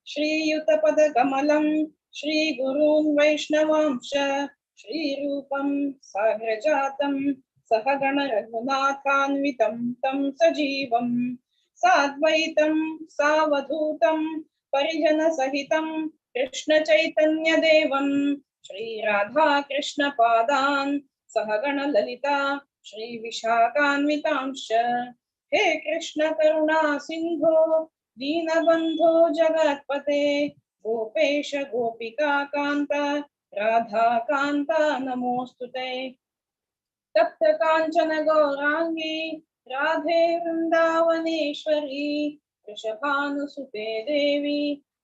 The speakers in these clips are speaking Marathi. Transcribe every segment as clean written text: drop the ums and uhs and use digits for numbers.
श्रीयुतपदकमलं श्रीगुरून् वैष्णवांश श्रीरूपं साग्रजातं सहगण रघुनाथान्वितं तं सजीवं साद्वैतं सावधूतं परिजनसहितं कृष्णचैतन्यदेवं श्रीराधा कृष्णपादान् सहगण ललिता श्रीविशाखान्वितांश्च हे कृष्ण करुणा सिंधो दीनबंधो जगत्पते गोपेश गोपिका कांता राधा कांता नमोस्तुते तप्त कांचन गौरांगी राधे वृंदावनेश्वरी वृषभानुसुते देवी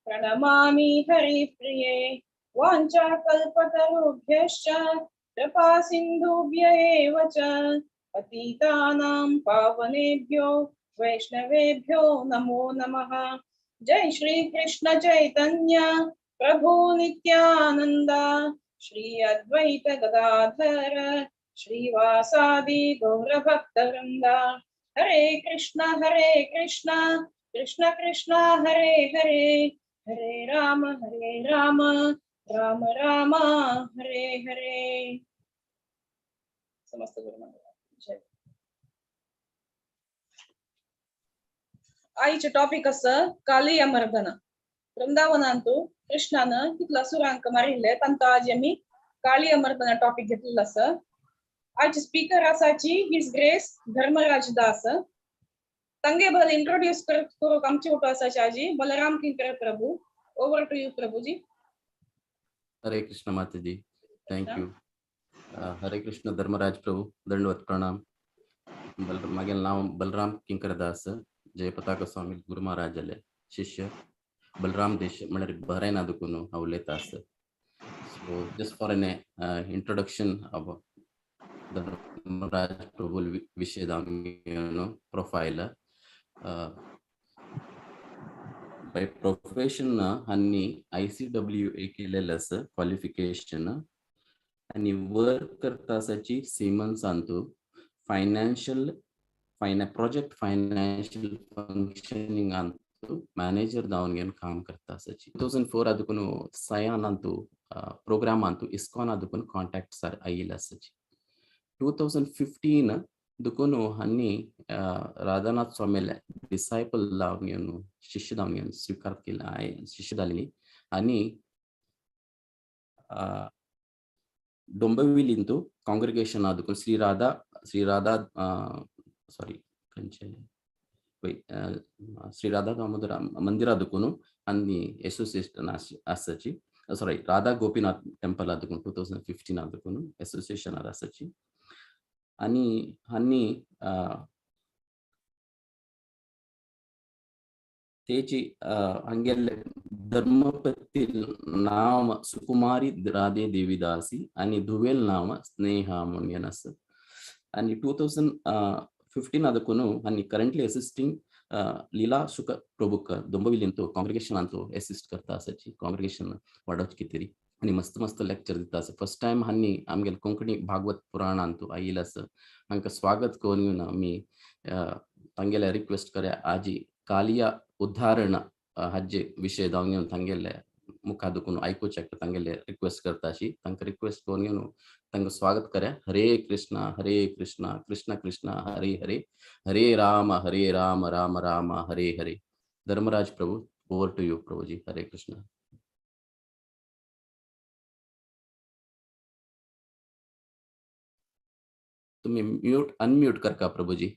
प्रणमामि हरिप्रिये वाञ्छाकल्पतरुभ्यश्च कृपा सिन्धुभ्य एव च पतितानां पावनेभ्यो वैष्णवेभ्यो नमो नमः। जय श्री कृष्ण चैतन्य प्रभु नित्यानंद श्री अद्वैत गदाधर श्रीवासादि गौरभक्तवृंद हरे कृष्ण कृष्ण कृष्ण हरे हरे हरे राम राम राम हरे हरे। समस्त गुरुमंडळ आईचे टॉपिक असं काली अमर्दन वृंदावनांतू कृष्णानं कितला सुरांक मारिल्ले तांकां आज आमी काली अमर्दन टॉपिक घेतलेलो आसा। आजचे स्पीकर आसाची हिज ग्रेस धर्मराज दास तंगे बल इंट्रोड्यूस करूक आमचे उठो आसाची आजी Balaram Kinkar Prabhu. Over to you Prabhuji. Hare Krishna माताजी, थैंक यू। हरे कृष्ण धर्मराज प्रभु, दंडवत प्रणाम। मागेल नाव बलराम किंकर दास, जय पताका स्वामी गुरु महाराजले शिष्य बलराम देश म्हणजे Bahrain आदुकुनु अवलेतास। So just for an introduction of Dharmaraj प्रभु विषय profile. By profession आणि ICWA केलेलं क्वालिफिकेशन आणि वर्क करतासाठी सिमन्स आणतो प्रोजेक्ट फायनान्शियल फंक्शनिंग आणतो मॅनेजर जाऊन घेऊन काम करतासाठी 2004 ಅದಕ್ಕೂ ಸಯಾನ್ ಅಂತೂ ಪ್ರೋಗ್ರಾಮ್ ಅಂತೂ ಇಸ್ಕಾನ್ ಅದಕ್ಕೂ ಕಾಂಟ್ಯಾಕ್ಟ್ ಸರ್ ಆಯಿಲ್ಲ ಸಚಿ 2015 दुकोनो हन्नी राधानाथ स्वामीला डिसायपल लावून शिष्य दावून स्वीकार केला आहे शिष्य झालेली आणि डोंबिवलींतू काँग्रिगेशन आदुकून श्रीराधा दामोदर मंदिर आदुकून आणि एसोसिएशन आसाची सॉरी राधा गोपीनाथ टेंपल आदुकून 2015 आदुकून एसोसिएशन आसाची आणि हन्नी तेची हंगेले धर्मपती नाम सुकुमारी राधे देवीदासी आणि धुवेल नाम स्नेहा म्हणून असं आणि 2015 ಅದಕ್ಕೂನು आणि करंटली असिस्टिंग लीला सुख प्रभुक डोंबिवलींतू काँग्रिगेशन अंतू असिस्ट करता असाची काँग्रिगेशन वाडोवची कितेरी आणि मस्त मस्त लेक्चर दिता असं फर्स्ट टाइम हन्नी आमगेल कोंकणी भागवत पुराण अंतू आयिल्लें असं हांकां स्वागत करून आमी तांगेले रिक्वेस्ट करया आजी कालिया उदाहरण हाजे विषय जावन तांगेले मुखा दुखून आयकूचें तांगेले रिक्वेस्ट करताशी तांकां रिक्वेस्ट करून तांकां स्वागत करया। हरे कृष्ण कृष्ण कृष्ण हरे हरे हरे राम राम राम हरे हरे। धर्मराज प्रभु, over to you Prabhuji. Hare Krishna. तुम्ही अनम्यूट कर का प्रभुजी।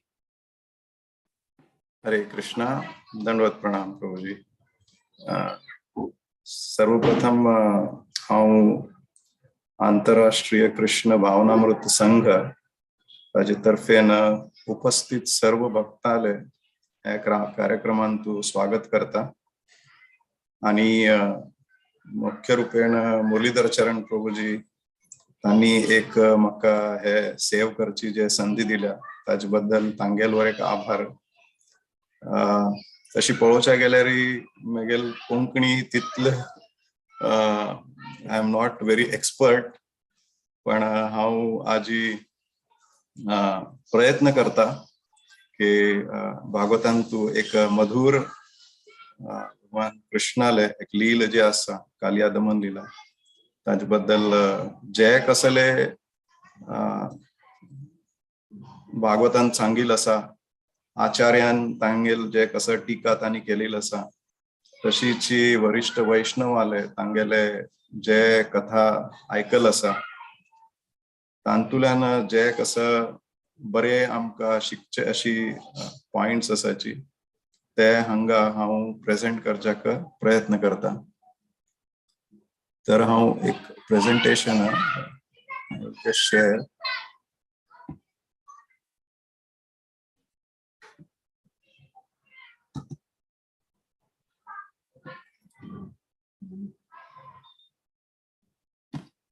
हरे कृष्णा, दंडवत प्रणाम प्रभुजी। सर्वप्रथम हांव आंतरराष्ट्रीय कृष्ण भावनामृत संघ ताजे तर्फेन उपस्थित सर्व भक्ताले ह्या कार्यक्रमांतू स्वागत करता आणि मुख्य रूपेण मुरलीधर चरण प्रभुजी तांणी एक म्हाका हे सेव करची जे संधी दिल्या ताजे बद्दल तांगेलो एक आभार। तशी पळोवच्या गेल्यार म्हगेल कोंकणी तितले I am not very expert, पण हांव आजी प्रयत्न करता की भागवतांतू एक मधुर भगवान कृष्णाले एक लील जे आसा कालिया दमन लीला ताजे बद्दल जे कसले भागवतान सांगिल आसा आचार्यान तांगेल जे कसं टिका तांणी केलेली आसा तशीची वरिष्ठ वैष्णव आले तांगेले जे कथा आयकल आसा तांतुल्यान जे कसं बरे आमकां शिकचे अशी पॉइंट्स आसाची ते हांगा हांव प्रेजेंट करच्याक प्रयत्न करता. तर हांव एक प्रेजेंटेशन शेअर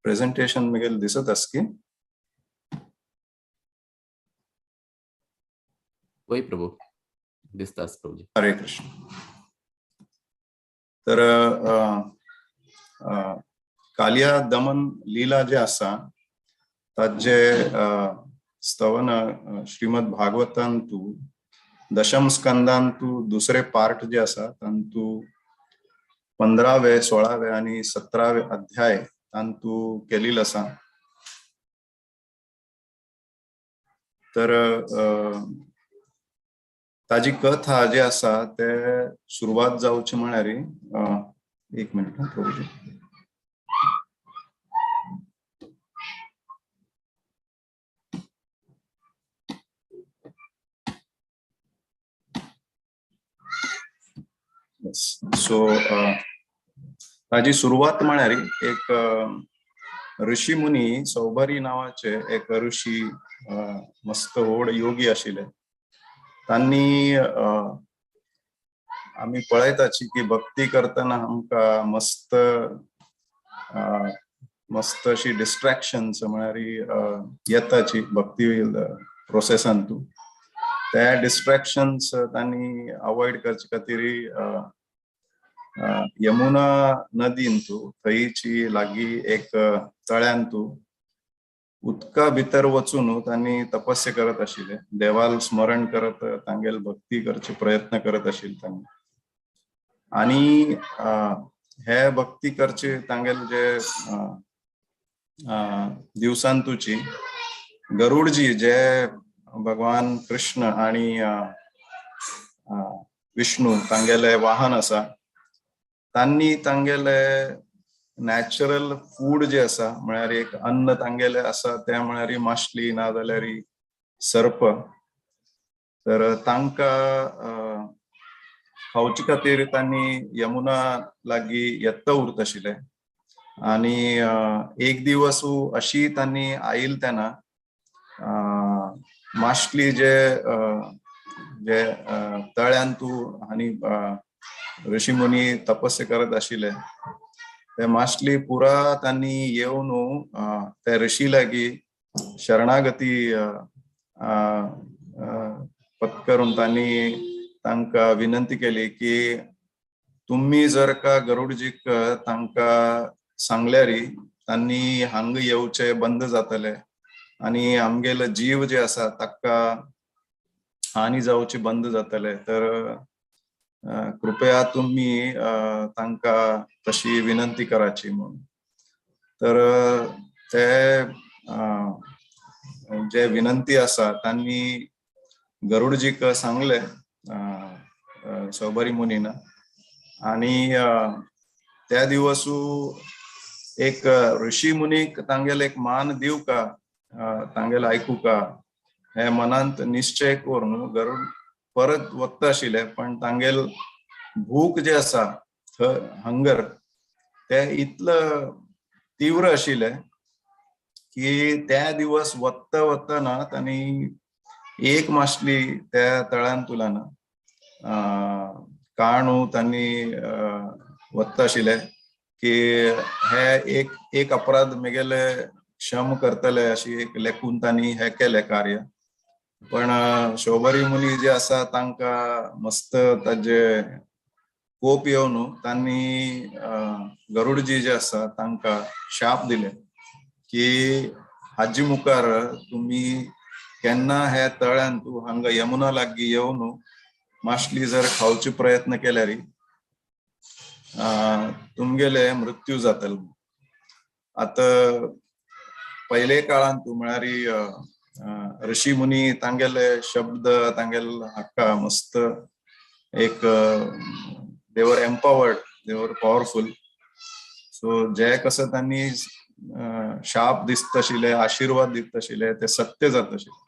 प्रेजेंटेशन मगेल दिसत आस की वय प्रभू दिसतास प्रभूजी. हरे कृष्ण. तर कालिया दमन लीला जे आसा ताजे स्तवन श्रीमद भागवतांतू दशम स्कंदांतू दुसरे पार्ट जे आसा तांतू 15वे 16वे आणि 17वे अध्याय तांतू केलेलो आसा. तर ताजी कथा जे आसा ते सुरुवात जावची म्हळ्यार एक मिनिट प्रभूजी. सो ताजी सुरुवात म्हळ्यार एक ऋषी मुनी सौभरी नावाचे एक ऋषी मस्त व्हड योगी आशिल्ले. तांणी आम्ही पळयताची की भक्ती करताना आमकां मस्त मस्त अशी डिस्ट्रॅक्शन्स म्हळ्यार येताची भक्ती प्रोसेसांतू त्या डिस्ट्रॅक्शन्स तांणी अवॉइड करचे खातीर यमुना नदींतू थंयची लागीं एक तळ्यांतू उदका भितर वचून तांणी तपस्या करत आशिल्ले. देवाल स्मरण करत तांगेल भक्ती करचे प्रयत्न करत आशिल्ले तांणी. आणि हे भक्ती करचे तांगेल जे दिवसांतूची गरुडजी जे भगवान कृष्ण आणि विष्णू तांगेले वाहन आसा तांणी तांगेले नॅचरल फूड जे आसा म्हळ्यार एक अन्न तांगेले आसा ते म्हळ्यार माशली ना जाल्यार सर्प. तर तांकां खावचे खातीर तांणी यमुना लागीं येत्त उरत आशिल्ले. आणि एक दिवस अशी तांणी आयिल्ले तेन्ना माशली जे जे तळ्यांतू आनी ऋषी मुनी तपस्या करत आशिल्ले ते माशली पुरा तांणी येवन ते ऋषी लागीं शरणागती पत्करून तांणी तांकां विनंती केली की तुम्ही जर का गरुडजीक तांकां सांगल्यार तांणी हांगा येवचे बंद जातले आणि आमगेलो जीव जे आसा ताका हानी जावची बंद जातले. तर कृपया तुम्ही तांकां तशी विनंती कराची म्हणून. तर ते जे विनंती आसा तांणी गरुडजीक सांगले सौभरी मुनीन. आणि त्या दिवसू एक ऋषी मुनीक तांगेले एक मान दिव का तांगेले आयकू का हे मनांत निश्चय करून गरुड परत वता आशिल्ले. पण तांगेल भूक जे आसा हंगर ते इतलं तीव्र आशिल्ले की त्या दिवस वत्ता वतना तांणी एक माशली त्या तळ्यांतुल्यान काणू तांणी वता आशिल्ले की हे एक अपराध मेगेले क्षम करतले अशी एक लेखून तांणी हे केले कार्य. पण शौभरी मुनी जे आसा तांकां मस्त ताजे कोप येवन तांणी गरुडजी जे आसा तांकां शाप दिले की हाजी मुखार तुम्ही केन्ना हे तळ्यांतू हांगा यमुना लागीं येवन माशली जर खावचे प्रयत्न केल्यार तुमगेले मृत्यू जातलो. आता पहिले काळांत म्हळ्यारी ऋषी मुनी तांगेले शब्द तांगेल हक्का मस्त एक देवर एम्पावर्ड, देवर पॉवरफुल. सो जे कसं त्यांनी शाप दिसत आशिल्ले, आशीर्वाद दित आशिल्ले ते सत्य जात आशिल्ले.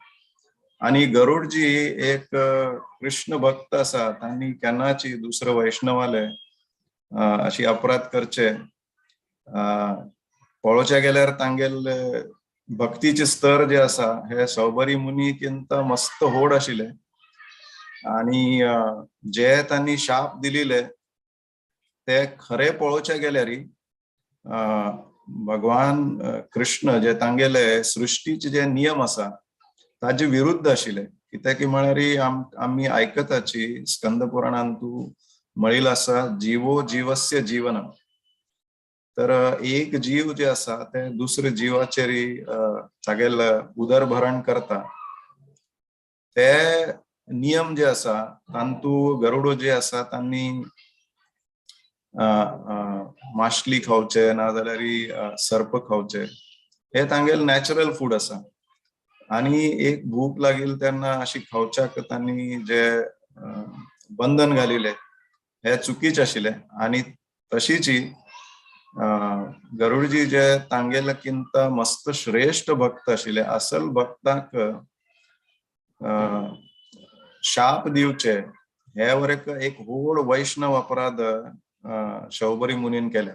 आणि गरुडजी एक कृष्ण भक्त आसा, त्यांनी केन्नाची दुसरं वैष्णवाले अशी अपराध करचे पळोवचे गेल्यार तांगेले भक्तीचे स्तर जे आसा हे सौबरी मुनीकिंत मस्त व्हड आशिल्ले. आणि जे त्यांनी शाप दिलेले ते खरे पळोवचे गेल्यार भगवान कृष्ण जे तांगेले सृष्टीचे जे नियम आसा ताजे विरुद्ध आशिल्ले. कित्याक म्हळ्यार आम्ही आयकताची स्कंद पुराणांतू म्हणिल्लें आसा जीवो जीवस्य जीवनम. तर एक जीव जे आसा ते दुसरे जीवाचेर तागेल उदरभरण करता. ते नियम जे आसा तांतू गरुडो जे आसा त्यांनी माशली खावचे नाजाल्यार सर्प खावचे हे तांगेल नॅचरल फूड आसा. आणि एक भूक लागील तेन्ना अशी खावच्याक तांणी जे बंधन घालिले हे चुकीचे आशिल्ले. आणि तशीच गरुडजी जे तांगेले किंत मस्त श्रेष्ठ भक्त आशिल्ले. असल भक्ताक शाप दिवचे हे वर एक व्हड वैष्णव अपराध शौबरी मुनीन केले.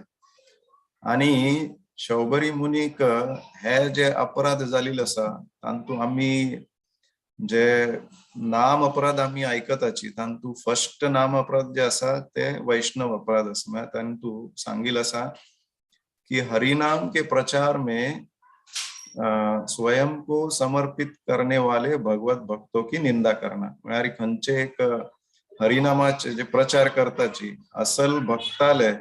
आणि शौबरी मुनीक हे जे अपराध जाल्ले आसा तांतू आम्ही जे नाम अपराध आम्ही आयकताची तांतू फर्स्ट नाम अपराध जे आसा ते वैष्णव अपराध आसा. म्हणजे तांतू सांगिल आसा कि हरिनाम के प्रचार में स्वयं को समर्पित करने वाले भगवत भक्तों की निंदा करना. म्हणजे खंयचे एक हरिनामाचे जे प्रचार करताची असल भक्ताले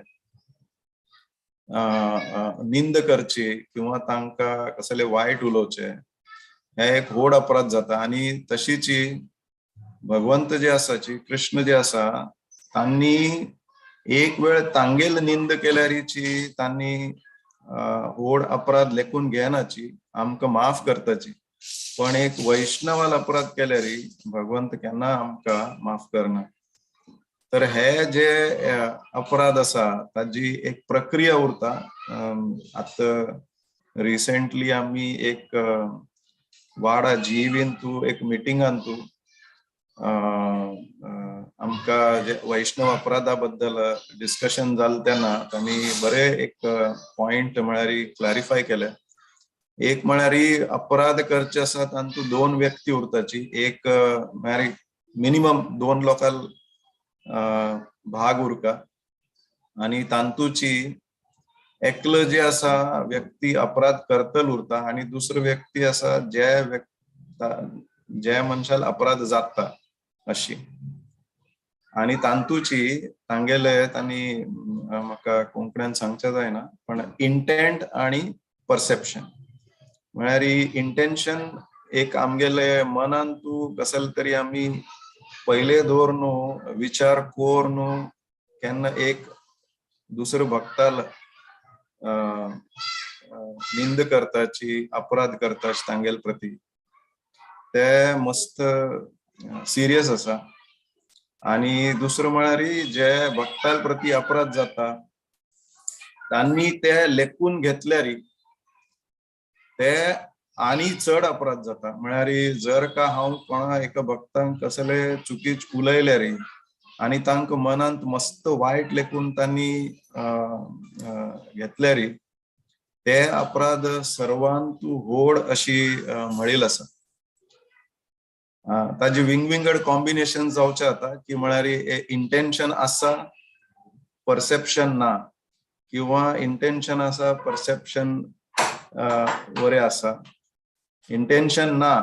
निंद करची किंवा तांका कसले वाईट उलोवचे हे एक व्हड अपराध जाता. आणि तशीच भगवंत जे आसाची कृष्ण जे आसा तांणी एक वेळ तांगेल निंद केल्यारीची तांणी व्हड अपराध लेखून घेनाची आमकां माफ करताची. पण एक वैष्णवाल अपराध केल्यारी भगवंत केन्ना आमकां माफ करना. तर हे जे अपराध आसा ताजी एक प्रक्रिया उरता. आता रिसेंटली आम्ही एक वाडा जीवींतू एक मिटिंगांतू आमकां जे वैष्णव अपराधा बद्दल डिस्कशन जालें तेन्ना तांणी बरे एक पॉइंट म्हळ्यार क्लॅरिफाय केले. एक म्हळ्यार अपराध करचे आसा तांतू दोन व्यक्ती उरताची. एक म्हळ्यार मिनिमम 2 लोकांक भाग उरका. आणि तांतूची एकलो जे आसा व्यक्ती अपराध करतल उरता आणि दुसरो व्यक्ती आसा जे मनशाल अपराध जाता अशी. आणि तांतूची तांगेले तांणी म्हाका कोंकणीन सांगचे जायना पण इंटेंट आणि परसेप्शन. म्हळ्यार इंटेंशन एक आमगेले मनांतू कसले तरी आम्ही पहिले दवर न्हू विचार कोर न्हू केन्ना एक दुसरो भक्ताल निंद करताची अपराध करताची तांगेल प्रती ते मस्त सिरियस आसा. आणि दुसरो म्हळ्यार जे भक्ताल प्रती अपराध जाता तांणी ते लेखून घेतल्यार ते आणि चड अपराध जाता. म्हळ्यार जर का हांव कोणा एका भक्तांक कसले चुकीच उलयल्यार आणि तांकां मनांत मस्त वायट लेखून तांणी घेतल्यार ते अपराध सर्वांतू व्हड अशी म्हणिल्ली आसा. ताजे विंगविंगड कॉम्बिनेशन जावचे जाता की म्हळ्यार इंटेंशन आसा परसेप्शन ना किंवा इंटेंशन आसा परसेप्शन वरे आसा. इंटेंशन ना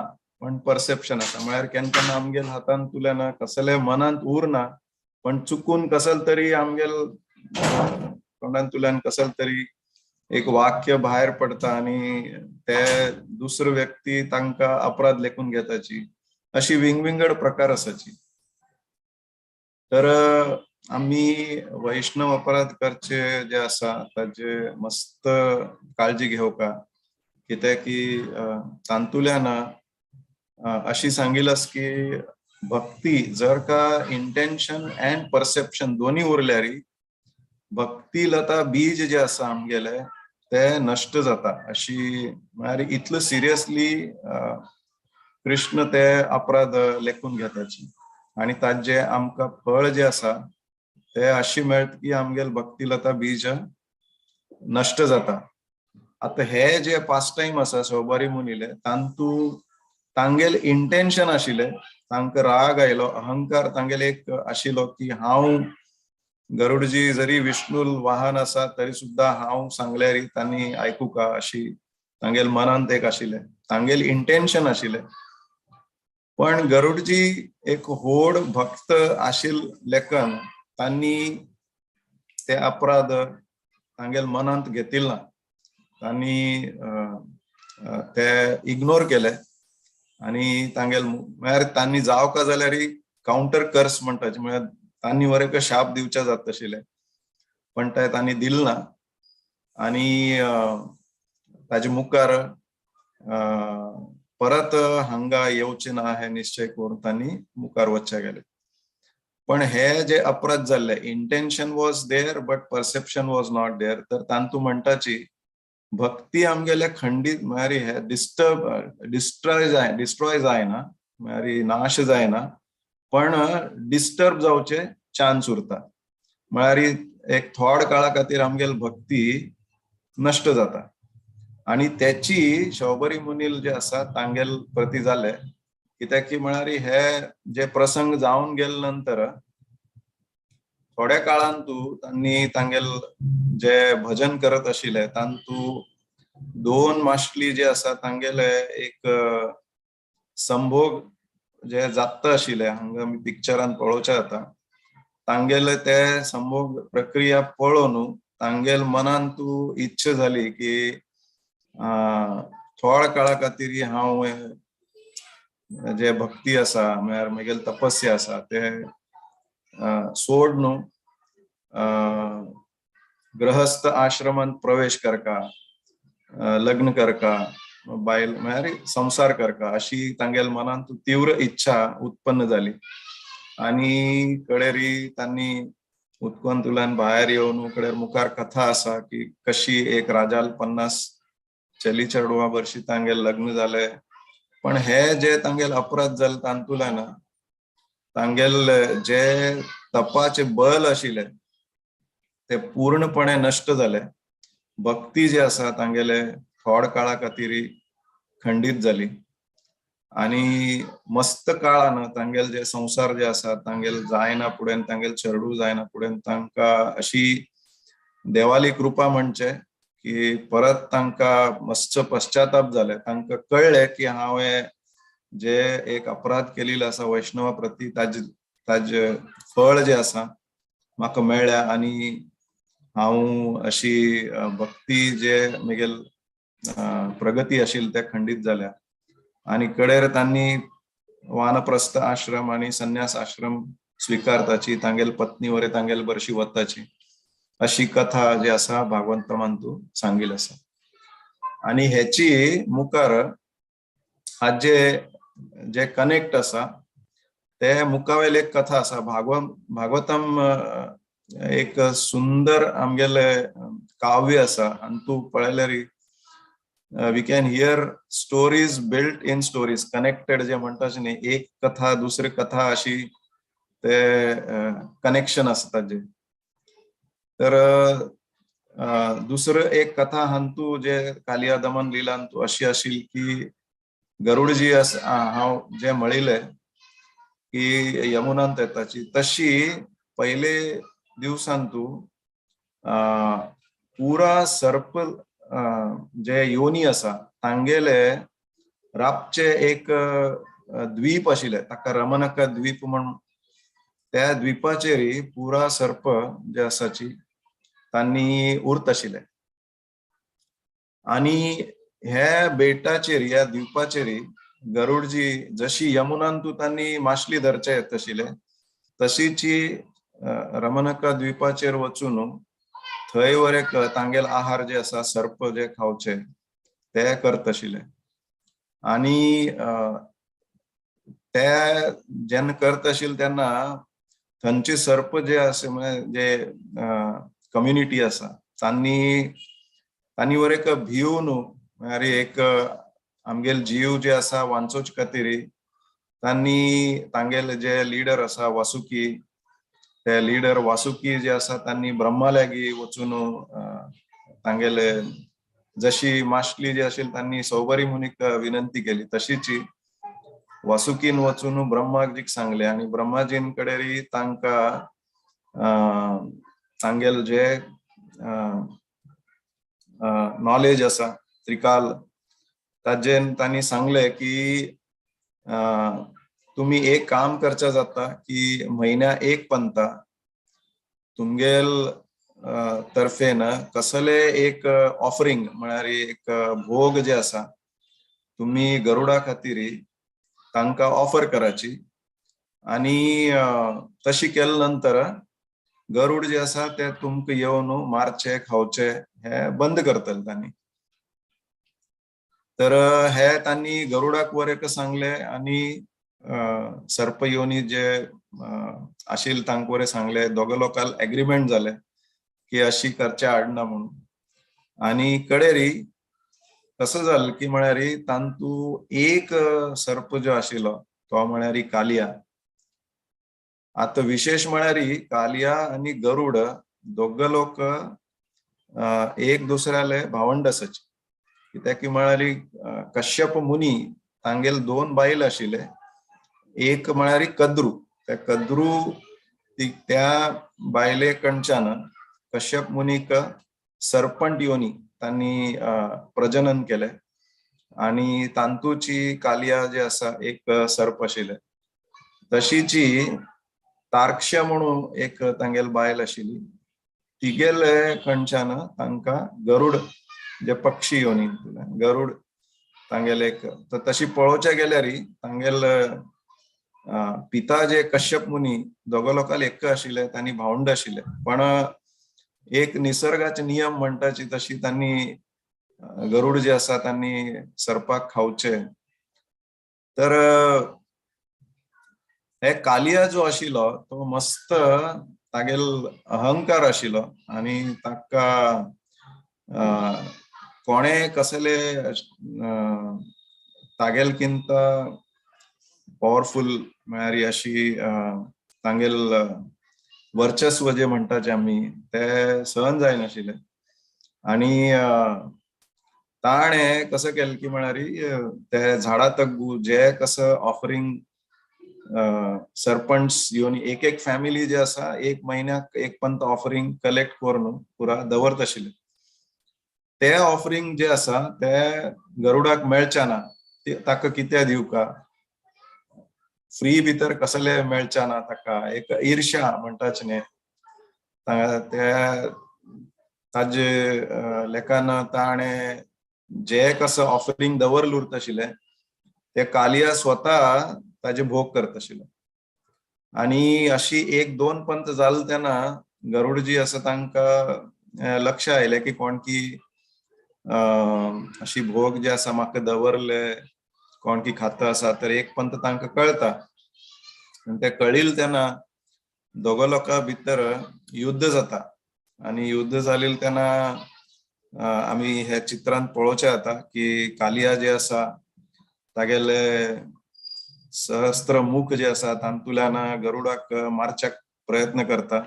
पण परसेप्शन आसा म्हळ्यार केन्ना आमगेल हातान तुलेना कसले मनांत उरना पण चुकून कसले तरी आमगेल तोंडांतल्यान कसले तरी एक वाक्य भायर पडता आणि ते दुसरो व्यक्ती तांकां अपराध लेखून घेताची अशी विंगविंगड प्रकार आसाची. तर आम्ही वैष्णव अपराधकारचे जे आसा ताजे मस्त काळजी घेवका, कित्याक की तांतुल्यान अशी सांगिलास की भक्ती जर का इंटेन्शन अँड परसेप्शन दोन्ही उरल्यार भक्ती लता बीज जे आसा आमगेले ते नष्ट जाता अशी, म्हळ्यार इतलं सिरियसली कृष्ण ते अपराध लेखून घेताची आणि ताजे आमकां फळ जे आसा ते अशी मेळत की आमगेल भक्ती लता बीज नष्ट जाता. आता हे जे पास्ट टाइम आसा शोबारी मुनिले तांगेल इंटेन्शन आशिले, तांकां राग आयलो, अहंकार तांगेल एक आशिलो की हांव गरुडजी जरी विष्णू वाहन आसा तरी सुद्धा हांव सांगल्यार तांणी आयकुका अशी तांगेल मनांत एक आशिले, तांगेल इंटेन्शन आशिले. पण गरुडजी एक व्हड भक्त आशिल लेकन तांणी ते अपराध तांगेल मनांत घेतिल ना, तांणी ते इग्नोर केले आणि तांगेल म्हळ्यार तांणी जावका जाल्यार काउंटर कर्स म्हणटाचे, म्हळ्यार तांणी वरेक शाप दिवचे जात आशिल्ले, पण ते तांणी दिल ना आणि ताजे मुखार परत हांगा येवचे ना हे निश्चय करून तांणी मुखार वचचे गेले. पण हे जे अपराध जाल्ले, intention was there but perception was not there, तर तांतू म्हणटाची भक्ती आमगेले खंडित म्हळ्यार हे डिस्ट्रॉय जायना, म्हळ्यार नाश जायना, पण डिस्टर्ब जावचे चान्स उरता. म्हळ्यार एक थोड काळा खातीर आमगेल भक्ती नष्ट जाता आणि त्याची शौबरी मुनील जे आसा तांगेल प्रती जाले, कित्याक की म्हळ्यार हे जे प्रसंग जावन गेले नंतर थोड्या काळांतू तांणी तांगेल जे भजन करत आशिल्ले तांतू दोन माश्टली जे आसा तांगेले एक संभोग जे जात आशिल्ले, हांगा आमी पिक्चरान पळोवचे जाता, तांगेले ते संभोग प्रक्रिया पळोवन तांगेल मनांतू इच्छा जाली की थोड्या काळा खातीर हांव जे भक्ती आसा म्हळ्यार म्हगेल तपस्या आसा ते सोड न्हू गृहस्थ आश्रमांत प्रवेश करका, लग्न करका, बायल म्हळ्यार संसार करका अशी तांगेल मनांत तीव्र इच्छा उत्पन्न जाली. आणि कडेरी तांणी उदकांतल्यान भायर येवन कडेर मुखार कथा आसा की कशी एक राजाल 50 चली चेडवा वर्षी तांगेल लग्न जाले, पण हे जे तांगेल अपराध जाले तांतुल्यान तांगेल जे तपाचे बल आशिल्ले ते पूर्णपणे नष्ट जाले. भक्ती जे आसा तांगेले थोड काळा खातीर खंडित जाली आणि मस्त काळान तांगेल जे संसार जे आसा तांगेल जायना फुडें, तांगेल चेडू जायना फुडें तांकां अशी देवाली कृपा म्हणचे की परत तांकां मस्त पश्चाताप जाले. तांकां कळले की हांवें जे एक अपराध केलेलो आसा वैष्णवा प्रती ताजे फळ जे आसा म्हाका मेळ्ळ्या आणि हांव अशी भक्ती जे म्हगेल प्रगती आशिल्ली ते खंडित जाल्या. आणि कडेर तांणी वानप्रस्थ आश्रम आणि संन्यास आश्रम स्वीकारताची, तांगेल पत्नी वरे तांगेल बरशी वताची अशी कथा जी आसा भागवंतमांतू सांगिल्ली आसा. आणि हेची मुखार हाजे जे कनेक्ट आसा ते मुखावेल एक कथा आसा. भागवतम एक सुंदर आमगेले काव्य आसा आणि तू पळयल्यार we can hear stories built in stories, connected जे म्हणटाचे न्ही, एक कथा दुसरी कथा अशी ते कनेक्शन आसा ताजे. तर दुसरं एक कथा हंतू जे कालिया दमन लिलांतू अशी आशिल्ली की गरुडजी हांव जे म्हणिल्ले की यमुनांत येताची, तशी पहिले दिवसांतू पुरा सर्प जे योनी आसा तांगेले रापचे एक द्वीप आशिल्ले, ताका रमनका द्वीप म्हण, त्या द्वीपाचेर पुरा सर्प जे आसाची तांणी उरत आशिल्ले. आणि हे बेटाचेर ह्या द्वीपाचेर गरुडजी जशी यमुनांतू तांणी माशली धरचे येत आशिल्ले तशीची रमनका द्वीपाचेर वचून थंय वर एक तांगेल आहार जे आसा सर्प जे खावचे ते करत आशिल्ले आणि ते जेन्ना करत आशिल्ले तेन्ना थंयचे सर्प जे आसा म्हणजे जे कम्युनिटी आसा तांणी वर एक भिवून म्हळ्यार एक आमगेल जीव जे आसा वांचोवचे खातीर तांणी तांगेले जे लीडर आसा वासुकी ते लीडर वासुकी जे आसा तांणी ब्रह्मा लागीं वचून तांगेले जशी माशली जी आशिल्ली तांणी सौबरी मुनीक विनंती केली तशीच वासुकीन वचून ब्रह्माजीक सांगले आणि ब्रह्माजीन कडेन तांकां तांगेल जे नॉलेज आसा त्रिकाल ताजेन तांणी सांगले की तुम्ही एक काम करचा जाता की महिन्या एक पंता तुमगेल तर्फेन कसले एक ऑफरिंग म्हळ्यार एक भोग जे आसा तुम्ही गरुडा खातीर तांकां ऑफर कराची आणि तशी केले नंतर गरुड जे आसा ते तुमकां येवन मारचे खावचे हे बंद करतले तांणी तर हे तांणी गरुडाक वर एक सांगले आणि सर्प योनी जे आशिल्ले तांकां वर सांगले दोग लोकांक एग्रीमेंट जाले की अशी करचे आडना म्हणून आणि कडेरी कसं जालें की म्हळ्यार तांतू एक सर्प जो आशिल्लो तो म्हळ्यार कालिया आता विशेष म्हळ्यार कालिया आणि गरुड दोग लोक एक दुसऱ्याले भावंड आसाचे कित्याक म्हळ्यार कश्यप मुनी तांगेल दोन बायल आशिल्ले एक म्हळ्यार कद्रू त्या कद्रू त्या बायले कडच्यान कश्यप मुनीक सर्पंट योनी तांणी प्रजनन केले आणि तांतूची कालिया जे आसा एक सर्प आशिल्ले तशीची तार्क्ष म्हणून एक तांगेल बायल आशिल्ली तिगेले कडच्यान तांकां गरुड जे पक्षी योनी गरुड तांगेले एक तशी पळोवचे गेल्यार तांगेल पिता जे कश्यप मुनी दोग लोकांक एक आशिल्ले तांणी भावंड आशिल्ले पण एक निसर्गाचे नियम म्हणटाची तशी तांणी गरुड जे आसा तांणी सर्पाक खावचे तर हे कालिया जो आशिल्लो तो मस्त तागेल अहंकार आशिल्लो आणि ताका कोणे कसले तागेल किंत पॉवरफुल म्हळ्यार अशी तांगेल वर्चस्व जे म्हणटाचे आमी ते सहन जायनाशिल्ले आणि ताणे कसं केलें की म्हळ्यार ते झाडा तग्गू जे कसं ऑफरिंग सरपंच येवन एक एक फॅमिली जे आसा एक महिन्याक एक पंत ऑफरिंग कलेक्ट करून पुरा दवरत आशिल्ले ते ऑफरिंग जे आसा ते गरुडाक मेळचे ना ताका कित्या दिवका फ्री भितर कसले मेळचे ना ताका एक ईर्ष्या म्हणटाचे न्ही ते ताजे लेखान ताणे जे कसं ऑफरिंग दवरले उरत आशिल्ले ते कालिया स्वता ताजे भोग करत आशिल्लो आणि अशी एक दोन पंत जाले तेन्ना गरुड जी आसा तांकां लक्ष आयले की कोण की अशी भोग जे आसा म्हाका दवरले कोण की खाता आसा तर एक पंत तांकां कळटा आनी ते कळिल्ले तेन्ना दोग लोकां भितर युद्ध जाता आणि युद्ध जालें तेन्ना आमी हे चित्रांत पळोवचे जाता की कालिया जे आसा तागेले सहस्त्र मुख जे आसा तांतुल्यान गरुडाक मारच्याक प्रयत्न करता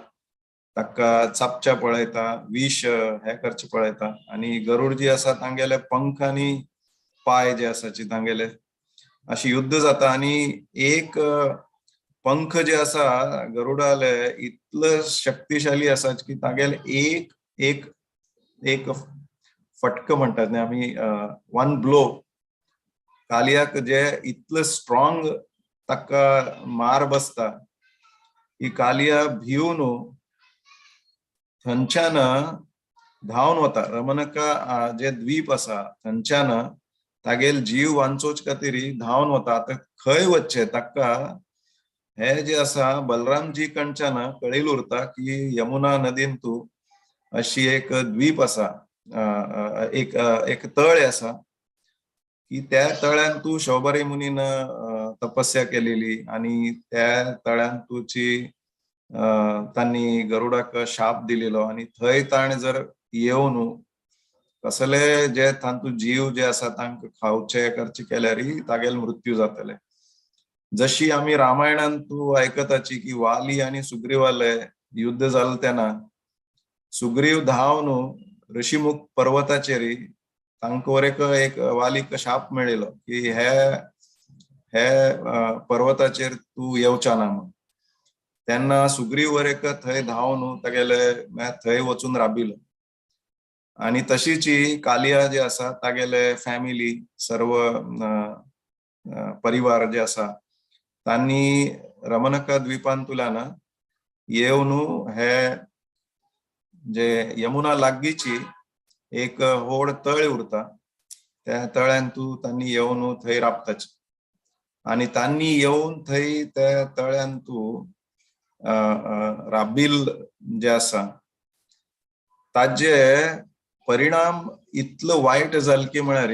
ताका चापच्या पळयता विष हे करचे पळयता आणि गरुड जी आसा तांगेले पंख आनी पाय जे आसाचे तांगेले अशी युद्ध जाता आणि एक पंख जे आसा गरुडाले इतले शक्तिशाली आसा की तागेले एक एक एक फटको म्हणटात न्ही आमी वन ब्लो कालियाक जे इतले स्ट्रॉंग ताका मार बसता ही कालिया भिवून थंयच्यान धांवन वता रमनका जे द्वीप आसा थंयच्यान तागेल जीव वांचोवचे खातीर धांवन वता आता खंय वचचे ताका हे जे असा बलरामजी कडच्यान कळील उरता की यमुना नदीन तू अशी एक द्वीप असा, एक तळ असा की त्या तळ्यान तू शौबारी मुनीन तपस्या केलेली आणि त्या तळ्यान तुची तांणी गरुडाक शाप दिलेलो आणि थंय ताण जर येवन कसले जे तांतू जीव जे आसा तांकां खावचे करचे केल्यारय तागेल मृत्यू जातले. जशी आम्ही रामायणान तू आयकताची की वाली आणि सुग्रीवाले युद्ध जालें तेन्ना सुग्रीव धांवन ऋषिमुख पर्वताचेर तांकां वरेक एक वालीक शाप मेळिल्लो की हे पर्वताचेर तू येवचा ना म्हणून. तेन्ना सुग्रीव वरेक थंय धांवन तागेले थंय वचून राबिलो. आणि तशीच कालिया जे आसा तागेले फॅमिली सर्व परिवार जे आसा तांणी रमणका द्वीपांतुल्यान येवन हे जे यमुना लागींची एक व्हड तळ उरता त्या तळ्यान तांणी येवन थंय राबताचे आणि तांणी येवन थंय त्या तळ्यान राबिल जे आसा ताजे परिणाम इतलो वायट जाल की म्हळ्यार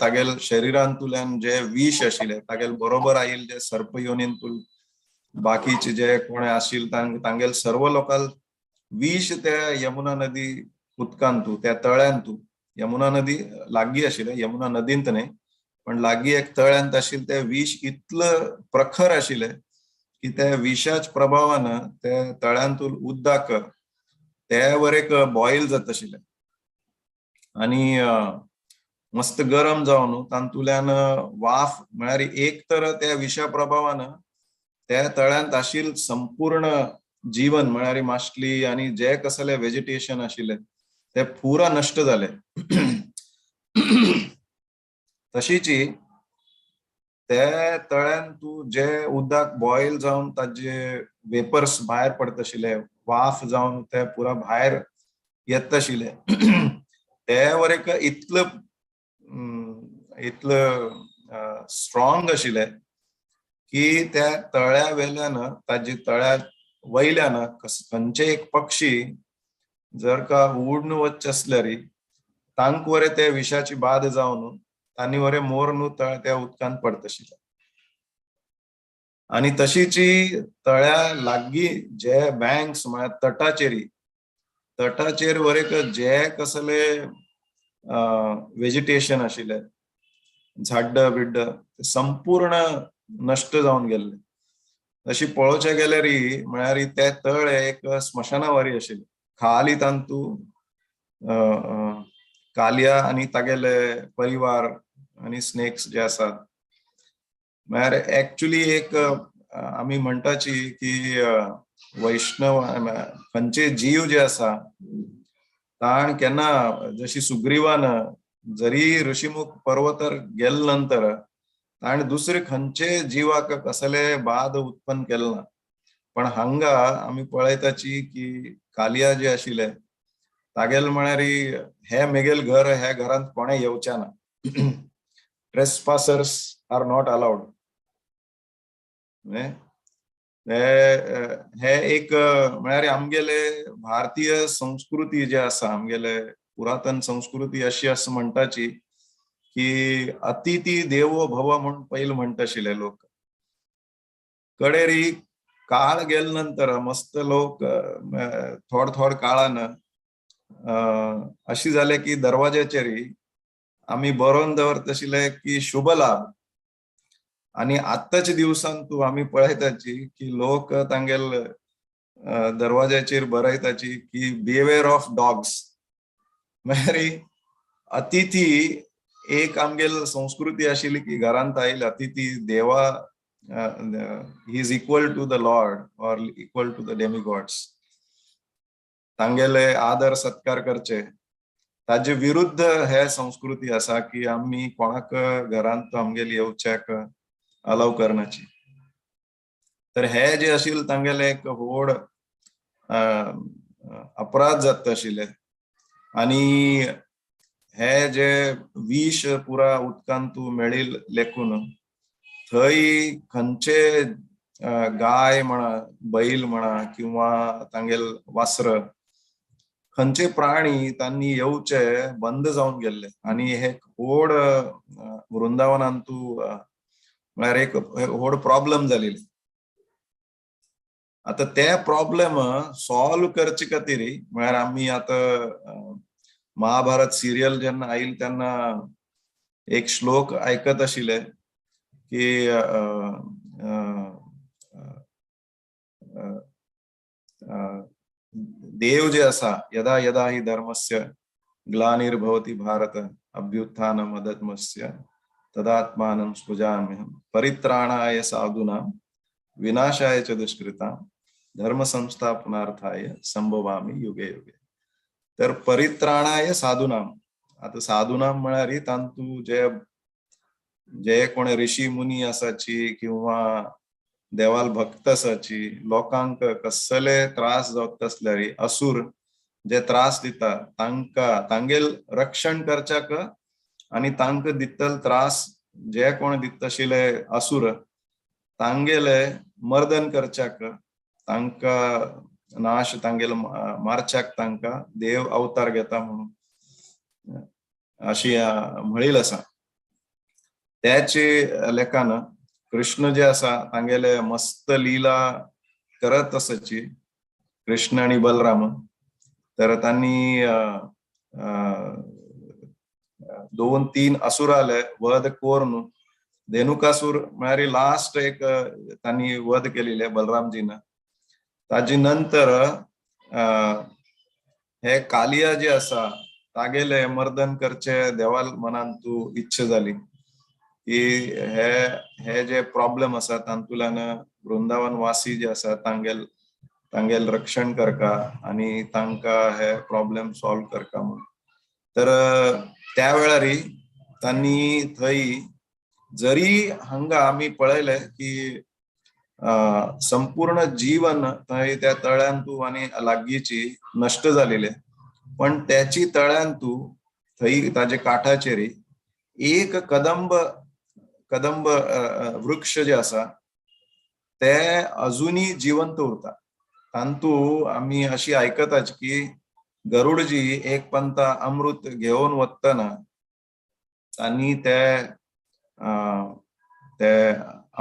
तागेल शरिरांतुल्यान जे विष आशिल्ले तागेल बरोबर आयिल्ले जे सर्प योनींतून बाकीचे जे कोण आशिल तांगेल सर्व लोकांक विष त्या यमुना नदी उदकांतू त्या तळ्यांतू यमुना नदी लागीं आशिल्ले, यमुना नदींत न्हय पण लागीं एक तळ्यांत आशिल्ले ते विष इतलं प्रखर आशिल्ले की त्या विषाच्या प्रभावान त्या तळ्यांतून उदक ते वरेक बॉईल जात आशिल्ले आणि मस्त गरम जावन तांतुल्यान वाफ म्हळ्यार एक तर त्या विशा प्रभावान त्या तळ्यांत आशिल्ले संपूर्ण जीवन म्हळ्यार माश्टली आणि जे कसले वेजिटेशन आशिल्ले ते पुरा नष्ट जाले. तशीच त्या तळ्यान तू जे उदक बॉईल जावन ताजे वेपर्स भायर पडत आशिल्ले, वाफ जावन ते पुरा भायर येत आशिल्ले ते वरेक इतलं स्ट्रॉंग आशिल्ले की त्या तळ्या वेल्यान ताजे तळ्या वयल्यान खंयचे एक पक्षी जर का उडून वचचे असल्यार तांक वरे ते विषाची बाध जावन तांणी वरे मोर तळ त्या उदकांत पडत आशिल्ले. आणि तशीच तळ्या लागीं जे बँक्स म्हळ्यार तटाचेर वरेक जे कसले वेजिटेशन आशिल्ले झाड्ड बिड्ड संपूर्ण नष्ट जावन गेल्ले. अशी पळोवचे गेल्यार म्हळ्यार ते तळ एक स्मशानावारी आशिल्ले. खाली तांतू कालिया आणि तागेले परिवार आणि स्नेक्स जे आसात म्हळ्यार एक्चुअली एक आमी म्हणटाची की वैष्णव खंयचे जीव जे आसा ताण केन्ना जशी सुग्रीवान जरी ऋषिमुख पर्वतार गेले नंतर ताण दुसरे खंयचे जीवाक कसले बाध उत्पन्न केले ना. पण हांगा आमी पळयताची की कालिया जे आशिल्ले तागेल म्हळ्यार हे मेगेल घर ह्या घरांत कोणे येवचे ना. ट्रेसपासर्स आर नॉट अलाउड. हे एक म्हळ्यार आमगेले भारतीय संस्कृती जे आसा आमगेले पुरातन संस्कृती अशी असं म्हणटाची की अतिथी देवो भव म्हणून पहिले म्हणटा आशिल्ले लोक. कडेरी काळ गेले नंतर मस्त लोक थोड काळान अशी जाले की दरवाज्याचेर आम्ही बरोवन दवरत आशिल्ले की शुभ लाभ. आणि आत्ताच्या दिवसांत तू आम्ही पळयताची की लोक तांगेल दरवाज्याचेर बरयताची की बिहेवियर ऑफ डॉग्स. म्हळ्यार अतिथी एक आमगेल संस्कृती आशिल्ली की घरांत आयिल्ले अतिथी देवा he is equal to the lord or equal to the demigods. तांगेले आदर सत्कार करचे. ताजे विरुद्ध हे संस्कृती आसा की आम्ही कोणाक घरांत आमगेली येवच्याक अलाव करनाची. तर हे जे आशिल्ले तांगेले एक व्हड अपराध जाता आशिल्ले आणि हे जे विष पुरा उदकांत मेळिल्ले लेखून थंय खंयचे गाय म्हणा, बैल म्हणा किंवा तांगेल वासर, खंयचे प्राणी त्यांनी येवचे बंद जावन गेल्ले आणि हे व्हड वृंदावनांतू म्हळ्यार एक व्हड प्रॉब्लेम जालेली. आता ते प्रॉब्लेम सॉल्व करचे खातीर म्हळ्यार आमी आता महाभारत सिरियल जेन्ना आयिल्ली तेन्ना एक श्लोक आयकत आशिल्ले की देव जे आसा, यदा यदा हि धर्मस्य ग्लानिर्भवति भारत अभ्युत्थानमधर्मस्य तदात्मानं सृजाम्यहं परित्राणाय साधूनां विनाशाय च दुष्कृतां धर्म संस्थापनार्थाय संभवामि युगे युगे. तर परित्राणाय साधूनां, आता साधूनां म्हळ्यार तांतू जे कोण ऋषी मुनी आसाची किंवा देवाल भक्त आसाची, लोकांक कसले त्रास जावत असल्यार असुर जे त्रास दिता तांगेल रक्षण करच्याक आणि तांक दितल त्रास जे कोण दित आशिल्ले असुर तांगेले मर्दन करच्याक, तांका नाश तांगेल मारच्याक तांका देव अवतार घेता म्हणून अशी म्हणील आसा. त्याचे लेखान कृष्ण जे आसा तांगेले मस्त लीला करत आसाची, कृष्ण आणि बलराम. तर त्यांनी 2-3 असुराले वध करून धेनुकासूर म्हळ्यार लास्ट एक त्यांनी वध केलेले बलरामजीन. ताजे नंतर हे कालिया जे आसा तागेले मर्दन करचे देवाल मनांतू इच्छा जाली की हे जे प्रॉब्लेम आसा तांतुल्यान वृंदावन वासी जे आसा तांगेल रक्षण करका आणि तांका हे प्रॉब्लेम सॉल्व करका म्हणून. तर त्या वेळार त्यांनी थंय जरी हांगा आमी पळयले की संपूर्ण जीवन थंय त्या तळ्यांतू आणि लागींची नष्ट जालेले, पण त्याची तळ्यांतू थंय ताजे काठाचेर एक कदंब वृक्ष जे आसा ते अजुनी जिवंत उरता. तांतू आमी अशी आयकताच की गरुडजी एक पंता अमृत घेवन वतना आणि ते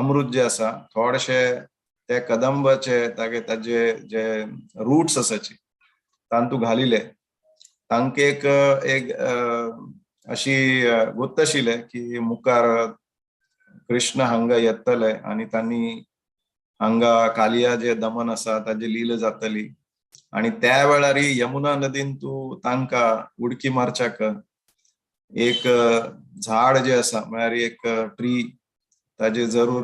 अमृत जे आसा थोडेशे ते कदंबाचे ताजे जे रूट्स आसाचे तांतू घालिले. तांका एक अशी गुत्त आशिल्ले की मुखार कृष्ण हांगा येतले आणि त्यांनी हांगा कालिया जे दमन आसा ताजी लीला जातली आणि त्या वेळार यमुना नदींतू तांका उडकी मारच्याक एक झाड जे आसा म्हळ्यार एक ट्री ताजे जरूर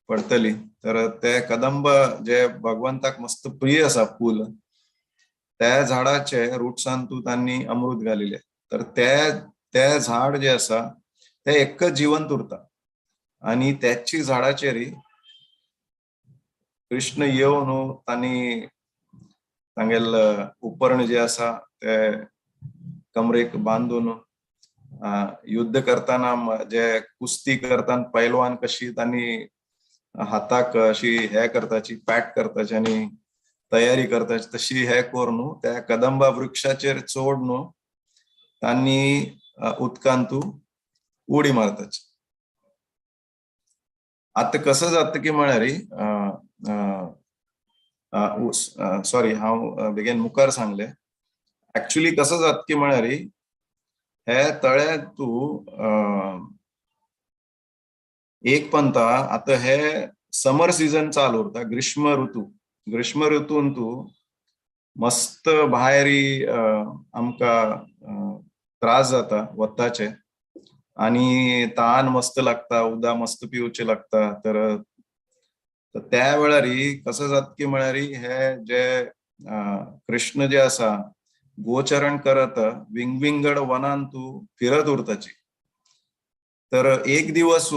पडतली. तर ते कदंब जे भगवंताक मस्त प्रिय आसा फूल, त्या झाडाचे रुट्सांतू त्यांनी अमृत घालिले. तर ते झाड जे आसा ते एकच जिवंत उरता आणि त्याची झाडाचेर कृष्ण येवन तांणी तांगेल उपर्ण जे आसा ते कमरेक बांधून युद्ध करताना जे कुस्ती करताना पैलवान कशी तांणी हाताक अशी हे करताची पॅट करताची आणि तयारी करताची तशी हे करून त्या कदंबा वृक्षाचेर चोडून तांणी उदकांतू उडी मारताची. आता कसं जाता की म्हळ्यार सॉरी हांव बेगीन मुखार सांगले. ऍक्च्युली कसं जाता की म्हळ्यार हे तळ्यांतू एक पंता आता हे समर सीजन चालू उरता, ग्रीष्म ऋतूंतू मस्त भायरी आमकां त्रास जाता वताचे आणि तान मस्त लागता, उदक मस्त पिवचे लागता. तर त्या वेळार कसं जाता की म्हळ्यार हे जे कृष्ण जे आसा गोचरण करत विंगविंगड वनांतू फिरत उरताची. तर एक दिवस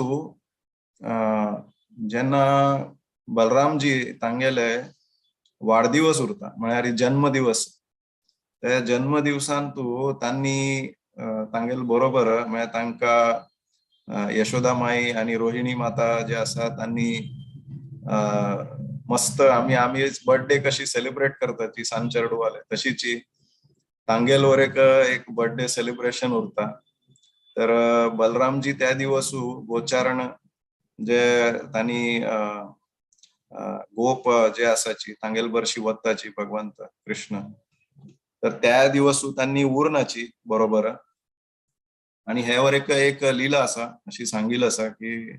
जेन्ना बलरामजी तांगेले वाडदिवस उरता म्हळ्यार जन्मदिवस, त्या जन्मदिवसांतू तांणी तांगेल बरोबर म्हळ्यार तांकां यशोदा माई आणि रोहिणी माता जे आसा त्यांनी मस्त आम्ही बर्थडे कशी सेलिब्रेट करताची सांचेरडूवाले तशीची तांगेलवर एक बर्थडे सेलिब्रेशन उरता. तर बलरामजी त्या दिवसू गोचारण जे तांणी गोप जे आसाची तांगेल बर्शी वत्ताची भगवंत कृष्ण, तर त्या दिवसू त्यांनी उरनाची बरोबर. आणि ह्यावर एक लीला आसा अशी सांगिल्ली आसा की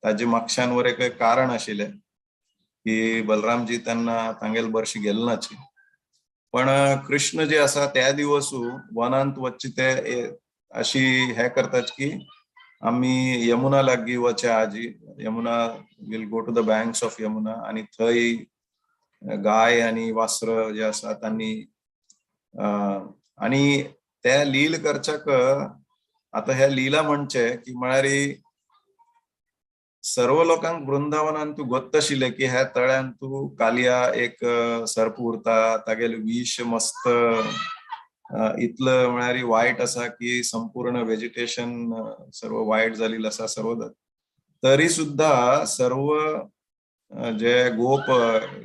ताजे मागच्यांवर एक कारण आशिल्ले की बलरामजी त्यांना तांगेल बर्शी गेले नाची, पण कृष्ण जे आसा त्या दिवसू वनांत वच्चे ते अशी हे करतात की आम्ही यमुना लागीं वच्या आजी. Yamuna will go to the banks of Yamuna आणि थंय गाय आणि वासर जे आसा त्यांनी आणि त्या लील करच्याक आता ह्या लीला म्हणचे की म्हळ्यार सर्व लोकांक वृंदावनान तू गोत्त आशिल्ले की ह्या तळ्यान तू कालिया एक सर्प उरता, तागेले विष मस्त इतलं म्हळ्यार वायट आसा की संपूर्ण वेजिटेशन सर्व वायट जाल्लेलं आसा सर्व. तरी सुद्धा सर्व जे गोप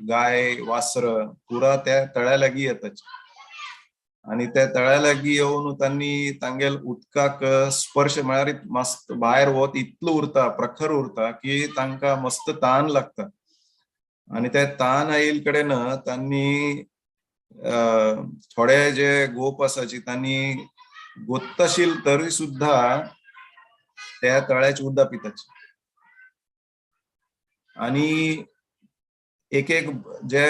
गाय वासर पुरा त्या तळ्या लागीं येताचे आणि त्या तळ्या लागीं येवन त्यांनी तांगेल उदकाक स्पर्श म्हळ्यार मस्त भायर वत इतलो उरता, प्रखर उरता की तांकां मस्त तान लागता. आणि त्या तान आयिल कडेन त्यांनी थोडे जे गोप आसाची त्यांनी गोत्त आशिल तरी सुद्धा त्या तळ्याचे उदक पिताचे. आणि एक जे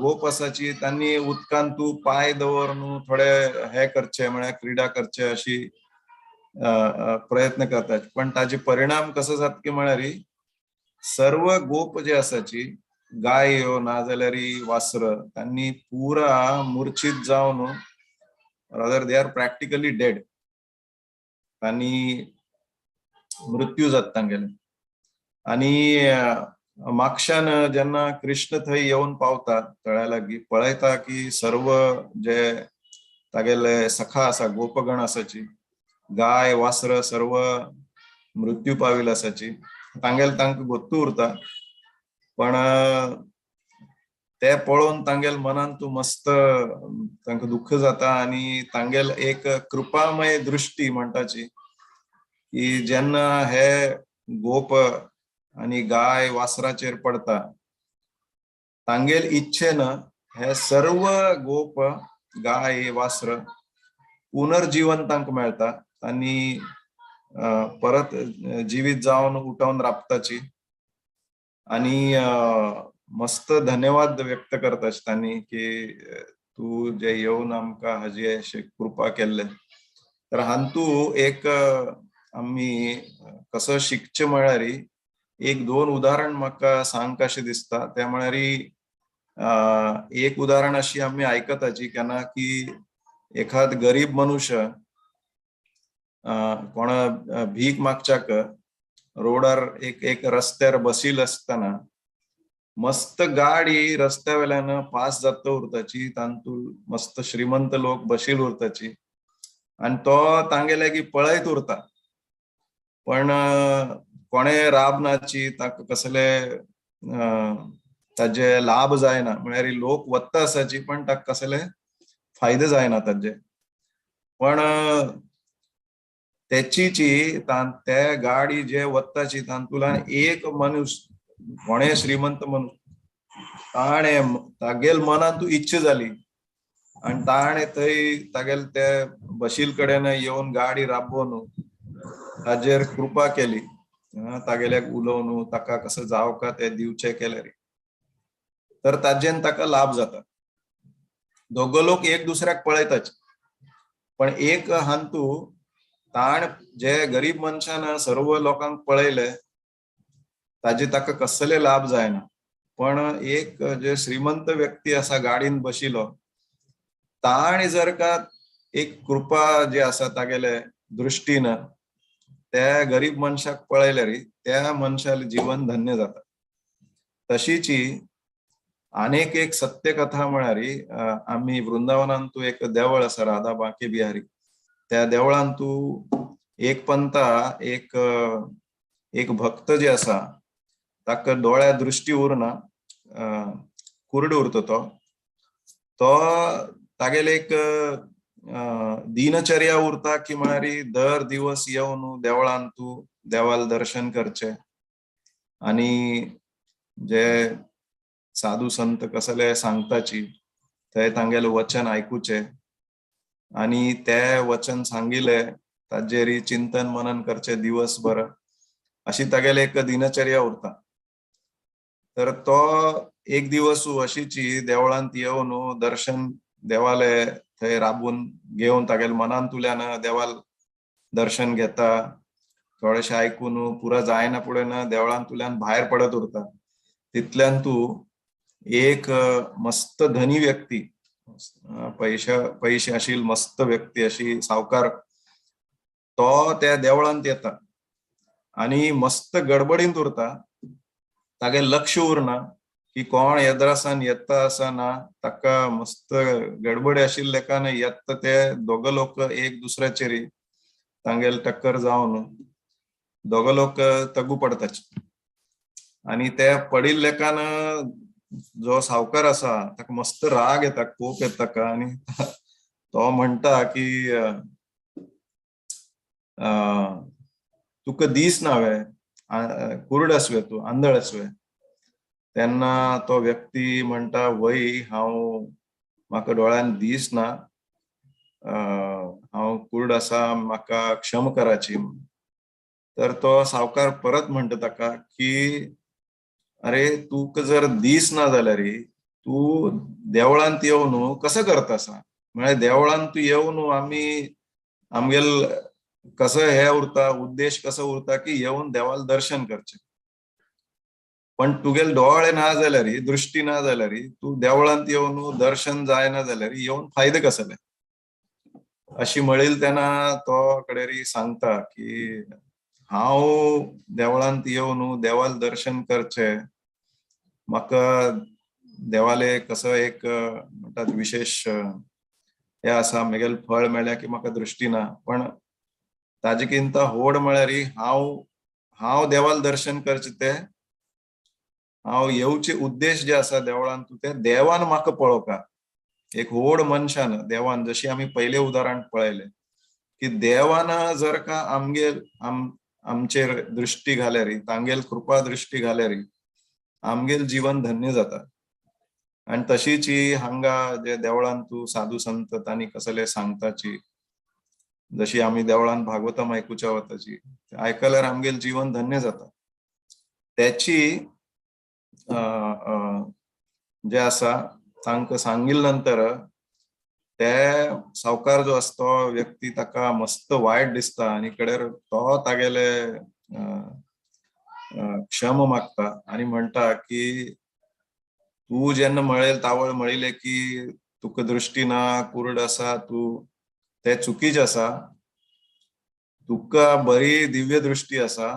गोप आसाची त्यांनी उदकान तू पाय दवरून थोडे हे करचे म्हळ्यार क्रीडा करचे अशी प्रयत्न करतात, पण ताजे परिणाम कसो जाता की म्हळ्यार सर्व गोप जे आसाची गाय यो नाजाल्यार वासर त्यांनी पुरा मूर्छित जावन rather they are practically dead. त्यांनी मृत्यू जाता तांगेले. आणि मागच्यान जेन्ना कृष्ण थंय येवन पावता तळ्या लागीं पळयता की सर्व जे तागेले सखा आसा गोपगण आसाची गाय वासर सर्व मृत्यू पाविल आसाची. तांगेल तांकां गोत्तू उरता, पण ते पळोवन तांगेल मनान तू मस्त तांकां दुःख जाता. आणि तांगेल एक कृपामय दृष्टी म्हणटाची की जेन्ना हे गोप आणि गाय वासराचेर पडता तांगेल इच्छेन हे सर्व गोप गाय वासर पुनर्जीवन तांकां मेळता आणि परत जीवित जावन उठोवन राबताची. आणि मस्त धन्यवाद व्यक्त करताचे त्यांनी की तू जे येवन आमकां हाजी अशी कृपा केल्ले. तर हांतू एक आम्ही कसं शिकचे म्हळ्यार एक दोन उदाहरण म्हाका सांग कशें दिसता. त्या म्हळ्यार एक उदाहरण अशी आम्ही आयकताची केन्ना की एखाद गरीब मनुष्य कोण भीक मागच्याक रोडार एक रस्त्यार बसील आसतना मस्त गाडी रस्त्या वेल्यान पास जाता उरताची, तांतूं मस्त श्रीमंत लोक बशील उरताची आणि तो तांगे लागीं पळयत उरता, पण कोणे राब नाची, ताका कसले ताजे लाभ जायना. म्हळ्यार लोक वत्ता आसाची पण ताका कसले फायदे जायना ताजे. पण त्याची त्या गाडी जे वत्ताची तांतुल्यान एक मनुष्य कोणे श्रीमंत मनुष्य तागेल मनान तू इच्छा जाली आणि ताणे थंय तागेल ते बशील कडेन येवन गाडी राबोवन ताजेर कृपा केली, तागेल्याक उलोवन ताका कसं जावका ते दिवचे केले तर ताजेन ताका लाभ जाता. दोगो लोक एक दुसऱ्याक पळयताचे, पण एक हांतू ताण जे गरीब मनशान सर्व लोकांक पळयले ताजे ताका कसले लाभ जायना, पण एक जे श्रीमंत व्यक्ती आसा गाडीन बशिलो ताणे जर का एक कृपा जे आसा तागेले दृष्टीन त्या गरीब मनशाक पळयल्यार त्या मनशाले जीवन धन्य जाता. तशीची अनेक एक सत्य कथा म्हळ्यार आम्ही वृंदावनांतू एक देवळ आसा राधा बांके बिहारी, त्या देवळान तू एक पंता एक भक्त जे आसा ताका डोळ्या दृष्टी उरना, कुरड उरता तो तागेले एक दिनचर्या उरता की म्हळ्यार दर दिवस येवन देवळान तू देवाल दर्शन करचे आणि जे साधू संत कसले सांगताची थंय तांगेले वचन आयकुचे आणि ते वचन सांगिले ताजेर चिंतन मनन करचे दिवसभर, अशी तागेले एक दिनचर्या उरता. तर तो एक दिवस अशीची देवळांत येवन दर्शन देवाले थंय राबून घेवन तागेले मनांतुल्यान देवाल दर्शन घेता, थोडेशे आयकून पुरा जायना फुडें देवळांतुल्यान भायर पडत उरता. तितल्यान तू एक मस्त धनी व्यक्ती, पैसे आशिल्ली मस्त व्यक्ती अशी सावकार तो त्या देवळांत येता आणि मस्त गडबडींत उरता. तागे लक्ष उरना की कोण येद्रासान येता आसा ना, ताका मस्त गडबडी आशिल्ले कारणान येता ते दोग लोक एक दुसऱ्याचेर तांगेल टक्कर जावन दोग लोक तगू पडताचे आणि ते पडिल्ले कारणान जो सावकार आसा ताका मस्त राग येता, कोप येता ताका आणि तो म्हणटा की तुका दिसना हांवें, कुरड आसवे तू, आंधळ आसवे. तेन्ना तो व्यक्ती म्हणटा वय हांव म्हाका डोळ्यान दिसना, हांव कुरड आसा, म्हाका क्षम कराची. तर तो सावकार परत म्हणटा ताका की अरे तुका जर दिसना जाल्यार तू देवळांत येवन कसं करता आसा, म्हळ्यार देवळांत तू येवन आमी आमगेल कसं हे उरता, उद्देश कसो उरता की येवन देवाल दर्शन करचे. पण तुगेले डोळे ना जाल्यार, दृष्टी ना जाल्यार तू देवळांत येवन दर्शन जायना जाल्यार येवन फायदे कसले. अशी म्हणिल तेन्ना तो कडेरी सांगता की हांव देवळांत येवन देवाल दर्शन करचे, म्हाका देवाले कसो एक म्हणटात विशेष हे आसा, म्हगेले फळ मेळ्ळ्या की म्हाका दृष्टी ना. पण ताजे किंत व्हड म्हळ्यार हांव देवाल दर्शन करचे ते हांव येवचे उद्देश जे आसा देवळांत ते देवान म्हाका पळोवका, एक व्हड मनशान देवान, जशी आमी पयले उदाहरण पळयले की देवान जर का आमचेर दृष्टी घाल्यार, तांगेल कृपा दृष्टी घाल्यार आमगेल जीवन धन्य जाता. आणि तशीच हांगा जे देवळांत तू साधू संत तांणी कसले सांगताची, जशी आमी देवळांत भागवतम आयकुच्या वताची, आयकल्यार आमगेल जीवन धन्य जाता. त्याची जे आसा तांकां सांगिल्ले नंतर ते सावकार जो आसा तो व्यक्ती ताका मस्त वायट दिसता आणि कडेर तो तागेले क्षम मागता आणि म्हणटा की तू जेन्ना म्हळेल तावळ म्हणिले की तुका दृष्टी ना, कुरड आसा, तू ते चुकीचे आसा. तुका बरी दिव्य दृष्टी आसा,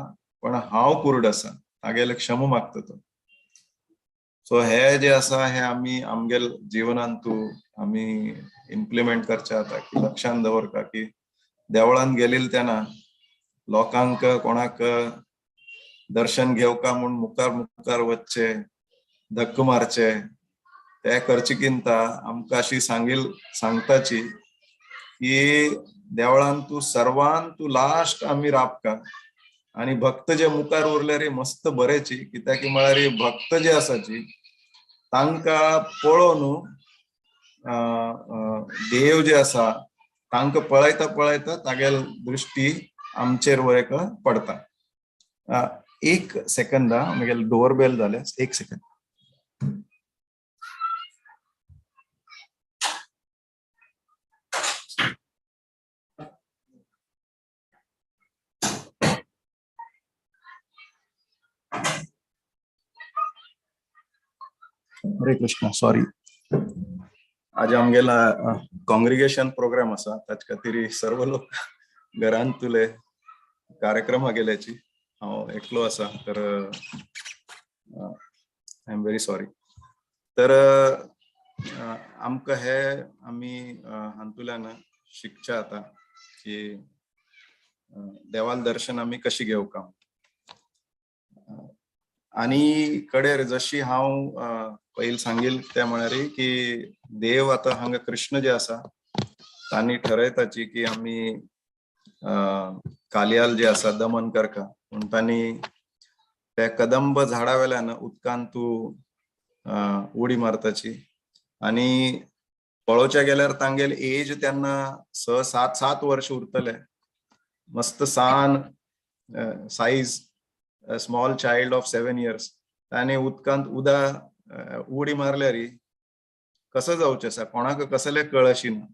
पण हांव कुरड आसा, तागेले क्षम मागता तो. सो हे जे आसा हे आमी आमगेल जीवनांत आमी इम्प्लिमेंट करचे आता की लक्षांत दवरता की देवळांत गेलेले तेन्ना लोकांक कोणाक दर्शन घेवका म्हूण मुखार मुखार वचचे, धक्क मारचे, ते करचे किंत आमकां अशी सांगताची की देवळांत तू सर्वांत तू लास्ट आमी राबका आणि भक्त जे मुखार उरले रे मस्त बरेची, कित्याक म्हळ्यार भक्त जे आसाची तांकां पळोवन देव जे आसा तांकां पळयता पळयता तागेल दृष्टी आमचेर वरेक पडता. एक सेकंद, म्हगेल डोर बेल जाले, एक सेकंद. हरे कृष्ण, सॉरी. आज आमगेला कॉंग्रिगेशन प्रोग्राम आसा, ताचे खातीर सर्व लोक घरांत तुले कार्यक्रम गेल्याची, हांव एकलो आसा, तर आय एम व्हेरी सॉरी. तर आमकां हे आमी हातूंतल्यान शिकचे आता की देवाल दर्शन आम्ही कशी घेवका. आणि कडेर जशी हांव पयलीं सांगिल ते म्हळ्यार की देव आता हांगा कृष्ण जे आसा तांणी ठरयताची की आमी कालियाल जे आसा दमन करका म्हूण तांणी ते कदंब झाडा वेल्यान उदकांत तू उडी मारताची. आणि पळोवचे गेल्यार तांगेल एज तेन्ना 6-7 वर्ष उरतले. मस्त San size small child of 7 years. ताणे उदकांत उडी मारल्यार कसं जावचें आसा कोणाक कसले कळ आशिना.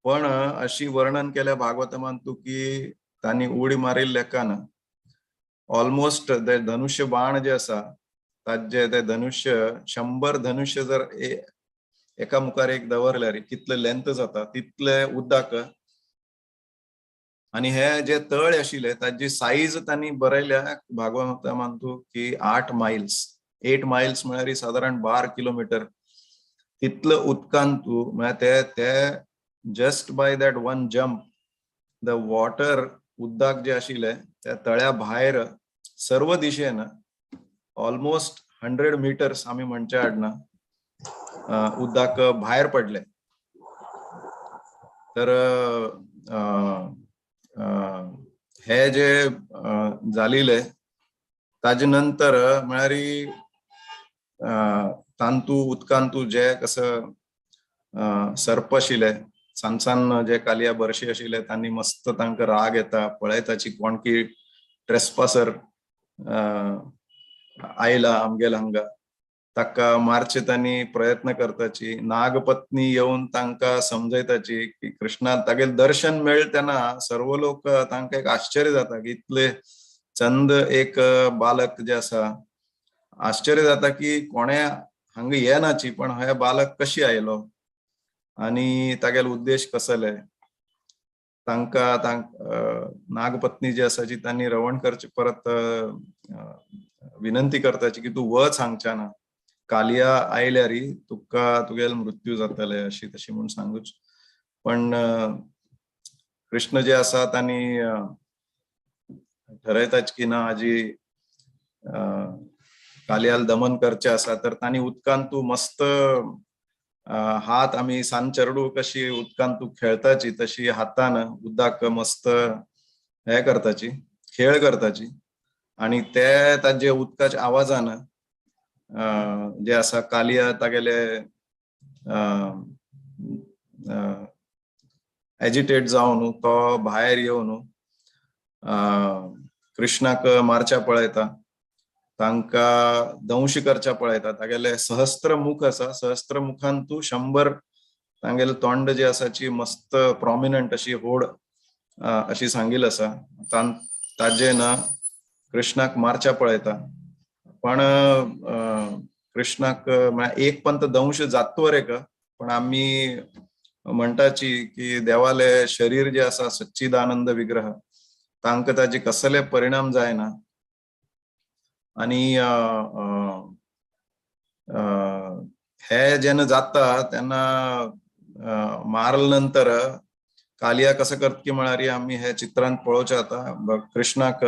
पण अशी वर्णन केल्या भागवतमांतू की तांणी उडी मारिल्ल्याकान ऑलमोस्ट ते धनुष्य बाण जे आसा ताजे ते धनुष्य 100 धनुष्य जर एका मुखार एक दवरल्यार कितले लेंथ जाता तितले उदक. आणि हे जे तळ आशिल्ले ताजी साइज तांणी बरयल्या भागवतांतू की 8 miles. 8 miles म्हळ्यार साधारण 12 किलोमीटर तितलं उदकांतू म्हळ्यार ते just by that one jump the water उदक जे आशिल्ले त्या तळ्या भायर सर्व दिशेन ऑलमोस्ट 100 meters आम्ही म्हणचे आडना उदक भायर पडले. तर हे जे जालिले ताजे नंतर म्हळ्यार तांतू उदकांतू जे कसं सर्प आशिल्ले सांसान जे कालिया बर्शी आशिल्ले तांणी मस्त तांकां राग येता पळयताची कोण की ट्रेस्पासर आयला आमगेल हांगा ताका मारचे तांणी प्रयत्न करताची. नागपत्नी येवन तांकां समजयताची की कृष्णा तागेल दर्शन मेळ तेन्ना सर्व लोक तांकां एक आश्चर्य जाता की इतले चंद एक बालक जे आसा आश्चर्य जाता की कोणे हांगा येनाची पण हे बालक कशी आयलो आणि तागेल उद्देश कसले. तांकां नागपत्नी जी आसा जी तांणी रवण करचे परत विनंती करताची की तू वच हांगच्या ना कालिया आयल्यार तुका तुगेल मृत्यू जातले अशी तशी म्हणून सांगूच. पण कृष्ण जे आसा तांणी ठरयताच की ना हाजी कालियाल दमन करचे आसा तर तांणी उदकांतू मस्त हात आमी सांचेरडू कशी उदकांतू खेळताची तशी हातान उदक मस्त हे करताची खेळ करताची. आणि ते ताजे उदकाच्या आवाजान जे आसा कालिया तागेले एजिटेट जावन तो भायर येवन कृष्णाक मारच्या पळयता तांकां दंश करच्या पळयता. तागेले सहस्त्र मुख आसा सहस्त्र मुखांतू 100 तांगेले तोंड जे आसाची मस्त प्रॉमिनंट अशी होड अशी सांगिल आसा. ताजे न कृष्णाक मारच्या पळयता पण कृष्णाक एक पंत दंश जातो रे का पण आम्ही म्हणटाची की देवाले शरीर जे आसा सच्चिदानंद विग्रह तांकां ताजे कसले परिणाम जायना. आणि हे जेन्ना जाता तेन्ना मारल नंतर कालिया कसं करतकी म्हळ्यार आम्ही हे चित्रांत पळोवचे आता कृष्णाक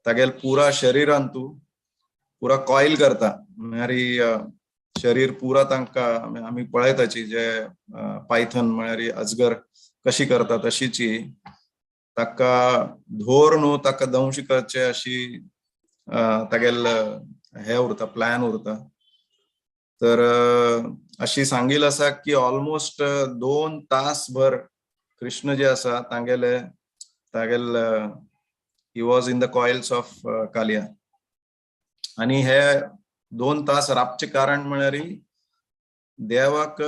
तागेल पुरा शरीरांतू पुरा कॉईल करता म्हळ्यार शरीर पुरा तांकां आमी पळयताची जे पायथन म्हळ्यार अजगर कशी करता तशीची ताका धोर न्हू ताका दंश करचे अशी तागेल हे उरता प्लॅन उरता. तर अशी सांगिल आसा की ऑलमोस्ट 2 तासभर कृष्ण जे आसा तागेल he was in the coils of Kaliya. आणि हे 2 तास राबचे कारण म्हळ्यार देवाक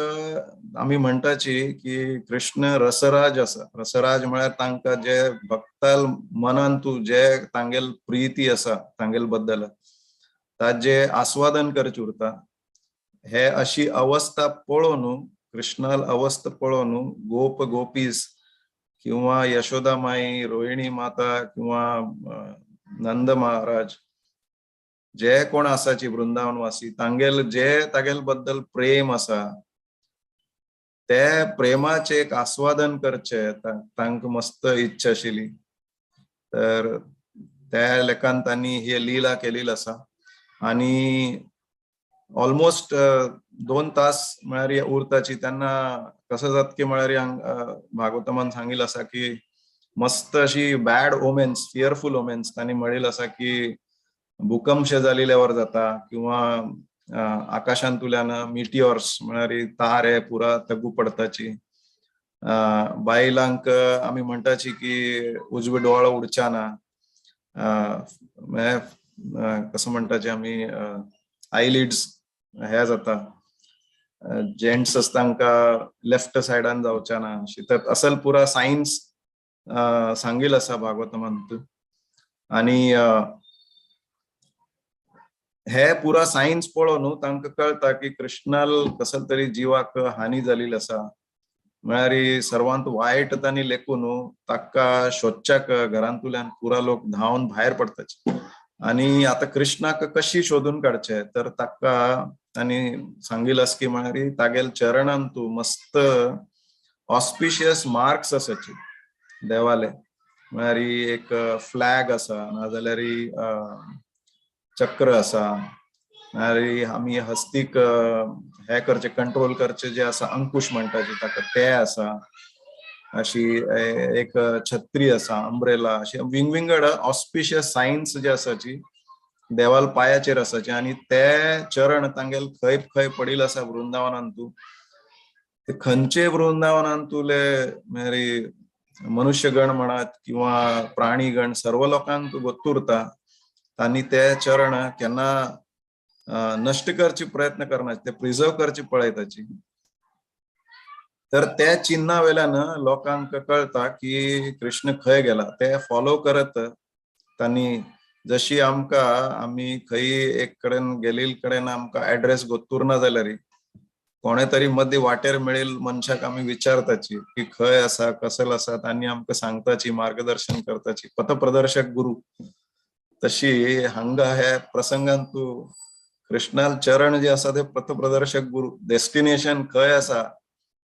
आमी म्हणटाची की कृष्ण रसराज आसा. रसराज म्हळ्यार तांकां जे भक्ताल मनांतू जे तांगेल प्रीती आसा तांगेल बद्दल ताजे आस्वादन करचे उरता. हे अशी अवस्था पळोवन कृष्णाल अवस्था पळोवन गोप गोपीस किंवा यशोदा माई रोहिणी माता किंवा नंद महाराज जे कोण आसाची वृंदावनवासी तांगेल जे तागेल बद्दल प्रेम आसा ते प्रेमाचे एक आस्वादन करचे तांकां मस्त इच्छा आशिल्ली. तर त्या लेखान त्यांनी हे लीला केलेली असा आणि ऑलमोस्ट 2 तास म्हळ्यार उरताची त्यांना कसं जात की म्हळ्यार भागवतमान सांगितलं असा की मस्त अशी बॅड ओमेन्स फिअरफुल ओमेन्स त्यांनी म्हणेल असा की भूकंप जालेल्यावर जाता किंवा आकाशांतुल्यान मिटिओर्स म्हळ्यार तारे पुरा तगू पडताची बायलांक आम्ही म्हणटाची की उजवे डोळा उडच्या ना कसं म्हणटाचे आम्ही आयलिड्स हे जाता जेंट्स असता तांकां लेफ्ट सायडान जावच्या ना अशी तर असल पुरा सायन्स सांगिल असा भागवतमांत आणि हे पुरा सायन्स पळोवन तांकां कळता की कृष्णाल कसं तरी जिवाक हानी जालेली असा म्हळ्यार सर्वांत वायट तांणी लेखून ताका शोधच्याक घरांतुल्यान पुरा लोक धांवन भायर पडताचे आणि आता कृष्णाक कशी शोधून काडचे तर ताका तांणी सांगिल अस की म्हळ्यार तागेल चरणांत मस्त ऑस्पिशियस मार्क्स आसाचे देवाले म्हळ्यार एक फ्लॅग असा नाजाल्यार चक्र असा म्हळ्यार आमी हस्तीक हे करचे कंट्रोल करचे जे असा अंकुश म्हणटाचे ताका ते असा अशी एक छत्री असा अंब्रेला अशी विंगविंगड ऑस्पिशियस सायन्स जे आसाची देवाल पायाचेर आसाचे आणि ते चरण तांगेल खंय खंय पडिल असा वृंदावनांत ते खंयचे वृंदावनांतुले म्हळ्यार मनुष्यगण म्हणत किंवा प्राणीगण सर्व लोकांक गोत्तुरता तांणी ते चरण केन्ना नष्ट करचे प्रयत्न करना ते प्रिजर्व करचे पळयताची तर त्या चिन्हा वेल्यान लोकांक कळता की कृष्ण खंय गेला ते फॉलो करत तांणी जशी आमकां आमी खंय एक कडेन गेलेल कडेन आमकां एड्रेस गोत्तूर ना जाल्यार कोणे तरी मध्य वाटेर मेळील मनशाक आमी विचारताची की खंय आसा कसलो आसा तांणी आमकां सांगताची मार्गदर्शन करताची पथप्रदर्शक गुरु तशी हांगा हे प्रसंगांत कृष्णाल चरण जे आसा ते पथप्रदर्शक गुरु डेस्टिनेशन खंय आसा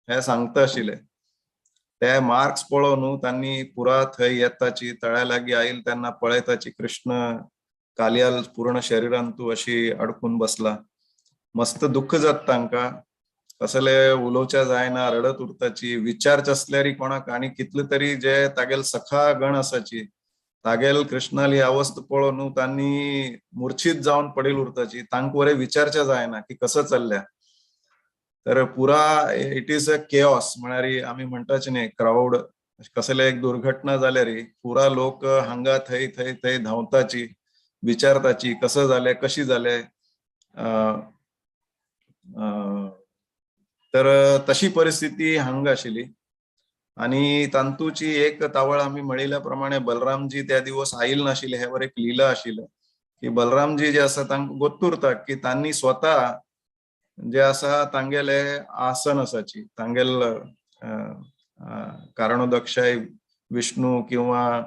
हे सांगता आशिल्ले ते मार्क्स पळोवन तांणी पुरा थंय येताची तळ्या लागीं आयिल तेन्ना पळयताची कृष्ण कालियाल पूर्ण शरिरांत अशी अडकून बसला मस्त दुःख जाता तांकां कसले उलोवच्या जायना रडत उरताची विचारचे असल्यार कोणाक आनी कितले तरी जे तागेल सखा गण आसाची तागेल कृष्णाल ही अवस्था पळोवन तांणी मुर्छित जावन पडील उरताची तांकां वरे विचारचे जायना की कसं चल्ल्या तर पुरा इट इज अ केओस म्हळ्यार आमी म्हणटाचे न्ही क्राउड कसले एक दुर्घटना जाल्यार पुरा लोक हांगा थंय थंय थंय धांवताची विचारताची कसं जालें कशी जालें तर तशी परिस्थिती हांगा आशिल्ली आणि तांतूची एक तावळ आमी म्हणिल्ल्या प्रमाणे बलरामजी त्या दिवस आयिल नाशिल्ले हे वर एक लीला आशिल्ले की बलरामजी जे आसा तांकां गोत्तुरता की तांणी स्वता जे आसा तांगेले आसन आसाची तांगेल कारणोदक्षाय विष्णू किंवा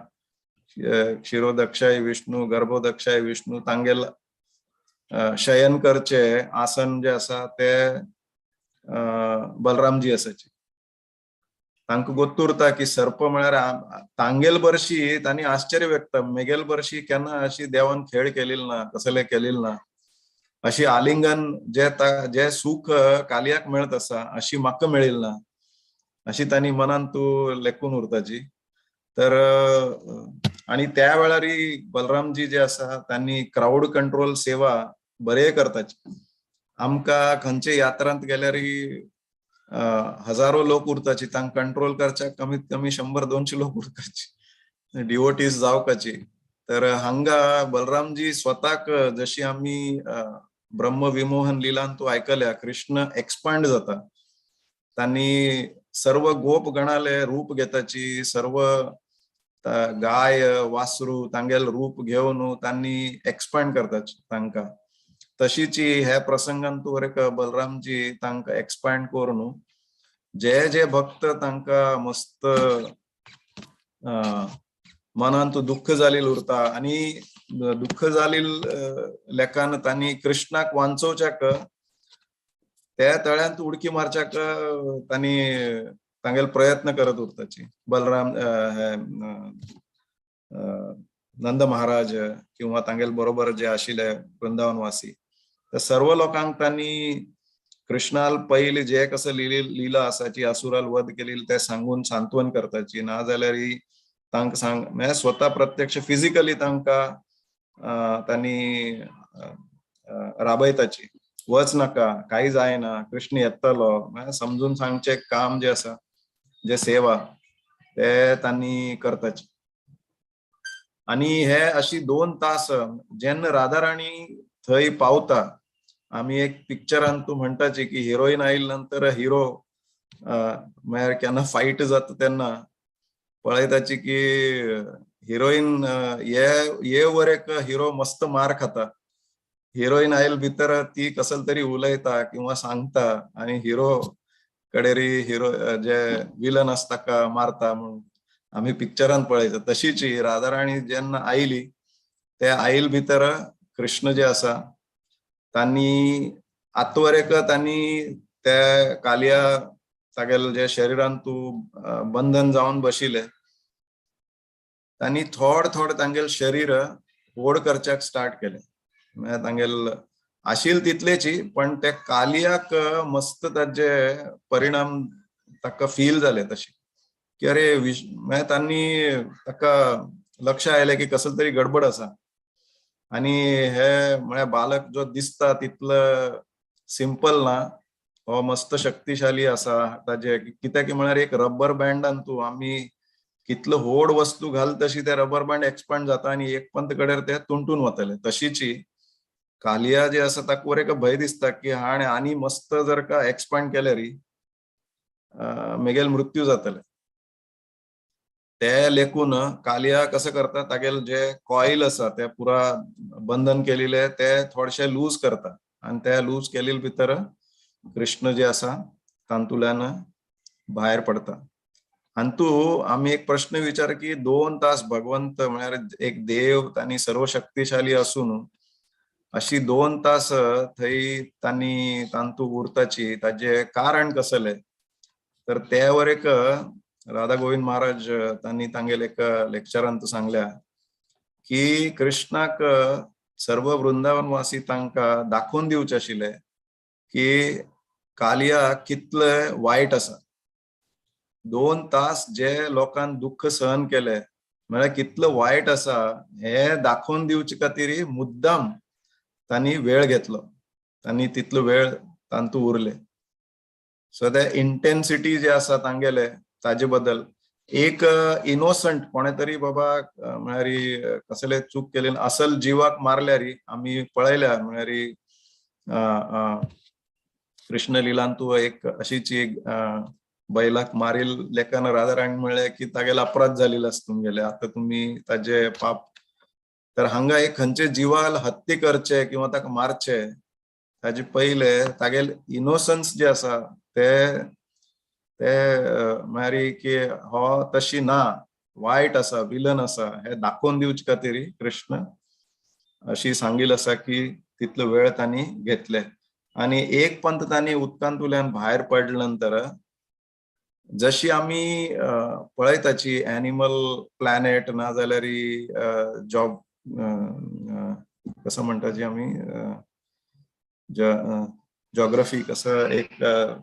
क्षीरोदक्षाय विष्णू गर्भोदक्षाय विष्णू तांगेल शयन करचे आसन जे आसा ते बलरामजी आसाचे तांकां गोत्तुरता की सर्प म्हळ्यार तांगेल बरशी तांणी आश्चर्य व्यक्त मेगेल बरशी केन्ना अशी देवान खेळ केलेली ना कसले केलेली ना अशी आलिंगन जे सुख कालियाक मेळत आसा अशी म्हाका मेळिल्ली ना अशी तांणी मनांत लेखून उरताची तर आणि त्या वेळार बलरामजी जे आसा तांणी क्राउड कंट्रोल सेवा बरे करताची आमकां खंयचे यात्रांत गेल्यार हजारो लोक उरताची तांकां कंट्रोल करच्याक कमीत कमी 100-200 लोक उरताची डिवोटीज जावपाची तर हांगा बलरामजी स्वताक जशी आमी ब्रह्म विमोहन लिलांत आयकल्या कृष्ण एक्सपांड जाता तांणी सर्व गोप गणाले रूप घेताची सर्व गाय वासरू तांगेल रूप घेवन तांणी एक्सपांड करताची तांकां तशीची हे प्रसंगांत वरक बलरामजी तांकां एक्सपांड करून जे जे भक्त तांकां मस्त मनांत दुःख जालेल उरता आणि दुःख जालेल लेखान तांणी कृष्णाक वांचोवच्याक त्या तळ्यांत उडकी मारच्याक तांणी तांगेल प्रयत्न करत उरताची बलराम नंद महाराज किंवा तांगेल बरोबर जे आशिल्ले वृंदावनवासी तर सर्व लोकांक त्यांनी कृष्णाल पहिले जे कसं लिला असाची असुराल वध केलेली ते सांगून सांत्वन करताची ना जाल्यार तांक सांग म्हणजे स्वतः प्रत्यक्ष फिजिकली तांका त्यांनी राबयताची वच नका काही जायना कृष्ण येतलो समजून सांगचे काम जे आसा जे सेवा ते त्यांनी करताची आणि हे अशी 2 तास जेन्ना राधाराणी थंय पावता आम्ही एक पिक्चरान तू म्हणटाची की हिरोईन आयिल्ले नंतर हिरो म्हळ्यार केन्ना फाईट जाता तेन्ना पळयताची की हिरोईन ये वरेक हिरो मस्त मार खाता हिरोईन आयल भितर ती कसले तरी उलयता किंवा सांगता आणि हिरो कडेरी हिरो जे विलन आसता ताका मारता म्हणून आम्ही पिक्चरान पळयता तशीच राधाराणी जेन्ना आयली ते आयल भितर कृष्ण जे आसा त्यांनी आत्वरेक त्यांनी त्या कालिया तागेल जे शरीरान तू बंधन जावन बशिले त्यांनी थोडे तांगेल शरीर व्हड करच्याक स्टार्ट केले म्हणजे तांगेल आशिल तितलेची पण ते कालियाक मस्त ताजे परिणाम ताका फील जाले तशे की अरे म्हणजे त्यांनी ताका लक्ष आयले की कसले तरी गडबड आसा आणि हे म्हणजे बालक जो दिसता तितलं सिंपल ना हो मस्त शक्तिशाली आसा ताजे कित्याक म्हळ्यार एक रबर बँडान तू आम्ही कितलो व्हड वस्तू घाल तशी ते रबर बँड एक्सपांड जाता आणि एक पंत कडेर ते तुंटून वतले तशीची कालिया जे आसा ताका वरेक भंय दिसता की हाणे आनी मस्त जर का एक्सपांड केले री मेगेल मृत्यू जातले ते लेखून कालिया कसं करता तागेल जे कॉईल आसा ते पुरा बंधन केलेले ते थोडेशे लूज करता आणि ते लूज केलेले भितर कृष्ण जे आसा तांतुल्यान भायर पडता आणि तू आम्ही एक प्रश्न विचार की 2 तास भगवंत म्हळ्यार एक देव तांणी सर्व शक्तिशाली असून अशी 2 तास थंय तांणी तांतू उरताची ताजे कारण कसले तर ते वरेक राधा गोविंद महाराज त्यांनी तांगेल एक लेक्चरान सांगल्या की कृष्णाक सर्व वृंदावनवासी तांका दाखवून दिवचे आशिल्ले की कालिया कितले वाईट आसा 2 तास जे लोकांन दुःख सहन केले म्हळ्यार कितलं वाईट आसा हे दाखवून दिवचे खातीर मुद्दाम तांणी वेळ घेतलो तांणी तितलो वेळ तांतू उरले सो ते इंटेन्सिटी जे आसा तांगेले ताजे बद्दल एक इनोसंट कोणे तरी बाबा म्हळ्यार कसले चूक केली असल जीवाक मारल्यारी आम्ही पळयल्या म्हळ्यार कृष्ण लिलान तू एक अशीच एक बैलाक मारील लेखन राधाराणी म्हणले की तागेला अपराध झालेला आसता गेले आता तुम्ही ताजे पाप तर हांगा एक खंयचे जीवाल हत्या करचे किंवा ताका मारचे ताजे पहिले तागेल इनोसन्स जे आसा ते म्हळ्यार की हो तशी ना वाईट आसा विलन आसा हे दाखवून दिवचे खातीर कृष्ण अशी सांगिल आसा की तितलो वेळ तांणी घेतले आणि एक पंत तांणी उदकांतल्यान भायर पडले नंतर जशी आम्ही पळयताची एनिमल प्लॅनेट ना जाल्यार जॉब कसं म्हणटाची आम्ही जॉग्राफी कसं एक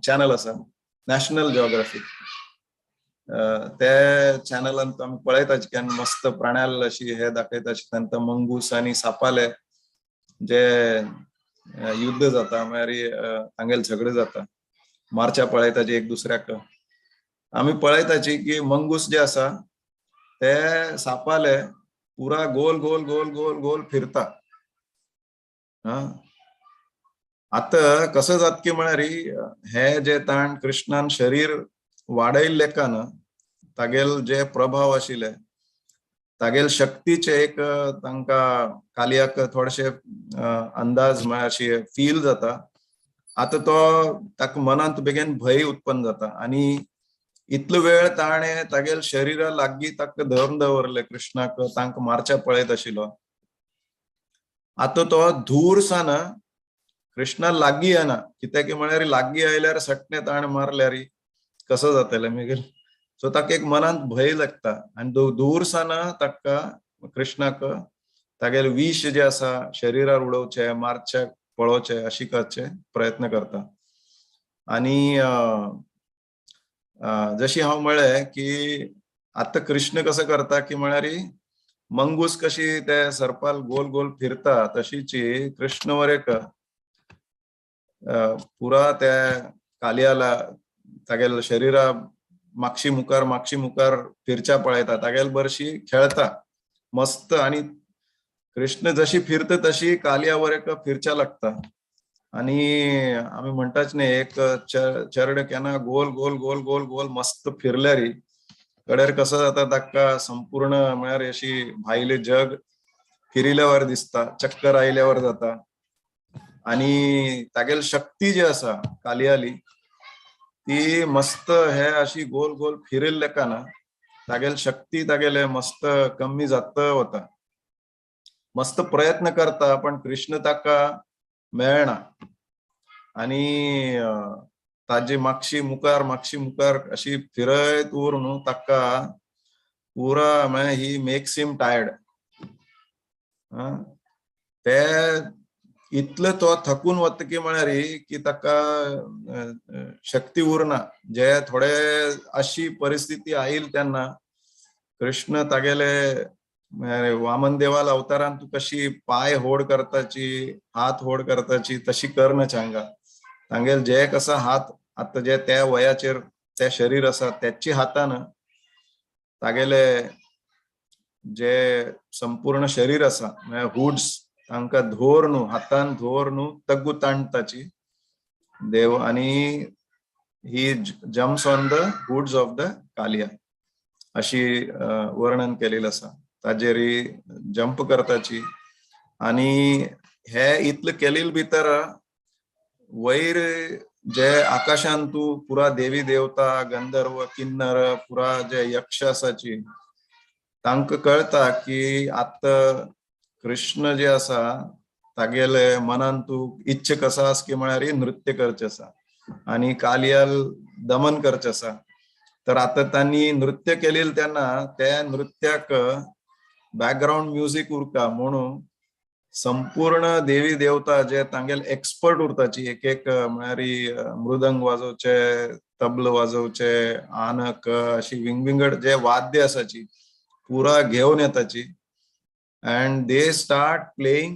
चॅनल आसा नॅशनल जॉग्राफी त्या चॅनलान आम्ही पळयताची की मस्त प्राण्याल अशी हे दाखयताची तांकां मंगूस आणि सापाले जे युद्ध जाता म्हळ्यार तांगेल झगडे जाता मारच्या पळयताची एक दुसऱ्याक आम्ही पळयताची की मंगूस जे आसा ते सापाले पुरा गोल गोल गोल गोल गोल फिरता आता कसं जात की म्हळ्यार हे जे ताण कृष्णान शरीर वाडयल्ले का न तागेल जे प्रभाव आशिल्ले तागेल शक्तीचे एक तांका कालियाक थोडेशे अंदाज म्हळ्यार फील जाता आता तो ताका मनांत बेगीन भय उत्पन्न जाता आणि इतलो वेळ ताणे तागेल शरीरा लागीं ताका धरून दवरले कृष्णाक तांकां मारच्या पळयत आशिल्लो आता तो धूर सान कृष्णा लागीं येना कित्याक म्हळ्यार लागीं आयल्यार सट्टे ताणे मारल्यार कसं जातले मागीर सो ताका एक मनांत भंय लागता आनी दूरसाना ताका कृष्णाक तागेले विश जे आसा शरिरार उडोवचे मारचे पळोवचे अशी करचे प्रयत्न करता. आनी जशी हांव म्हळें की आतां कृष्ण कसो करता की म्हळ्यार मंगूस कशी ते सर्पाल गोल गोल फिरता तशीची कृष्ण वरेक पुरा त्या कालियाला तागेले शरिरा मागशी मुखार फिरच्या पळयता तागेले बरशी खेळता मस्त. आणि कृष्ण जशी फिरता तशी कालिया वरेक फिरच्या लागता. आणि आम्ही म्हणटाच न्ही एक चरड केन्ना गोल गोल गोल गोल गोल मस्त फिरल्यारी कडेर कसो जाता ताका संपूर्ण म्हळ्यार अशी भायले जग फिरिल्यावर दिसता चक्कर आयल्यावर जाता. आणि तागेली शक्ती जी आसा कालियाली ती मस्त हे अशी गोल गोल फिरिल्ले ना तागेली शक्ती तागेले मस्त कमी जात वता. मस्त प्रयत्न करता पण कृष्ण ताका मेळना. आणि ताजी मागशी मुखार अशी फिरयत उरून ताका पुरा म्हळ्यार ही मेक्स हिम टायर्ड. ते इतले तो थकून वतकी म्हळ्यार की ताका शक्ती उरना. जे थोडे अशी परिस्थिती आयिल तेन्ना कृष्ण तागेले वामन देवाल अवतारान तू कशी पाय होड करताची हात होड करताची तशी करना हांगा. तांगेल जे कसा हात आता जे त्या वयाचेर ते शरीर आसा त्याची हातान तागेले जे संपूर्ण शरीर आसा म्हळ्यार हुड्स तांकां धोर न्हू हातान धोर न्हू तग्गू ताणताची देव. आणि he jumps on the hoods of the Kaliya अशी वर्णन केलेली आसा. ताजेर जंप करताची. आणि हे इतले केलेले भितर वयर जे आकाशांत तू पुरा देवी देवता गंधर्व किन्नर पुरा जे यक्ष आसाची तांकां कळता की आतां कृष्ण जे आसा तागेले मनान तू इच्छा कसो आसा की म्हळ्यार नृत्य करचे आसा आणि कालियाल दमन करचे आसा. तर आता तांणी नृत्य केलेले तेन्ना त्या नृत्याक बॅकग्राऊंड म्युझिक उरता म्हणून संपूर्ण देवी देवता जे तांगेले एक्सपर्ट उरताची एक म्हळ्यार मृदंग वाजोवचे तबल वाजोवचे आनक अशी विंगविंगड जे वाद्य आसाची पुरा घेवन येताची. and they start playing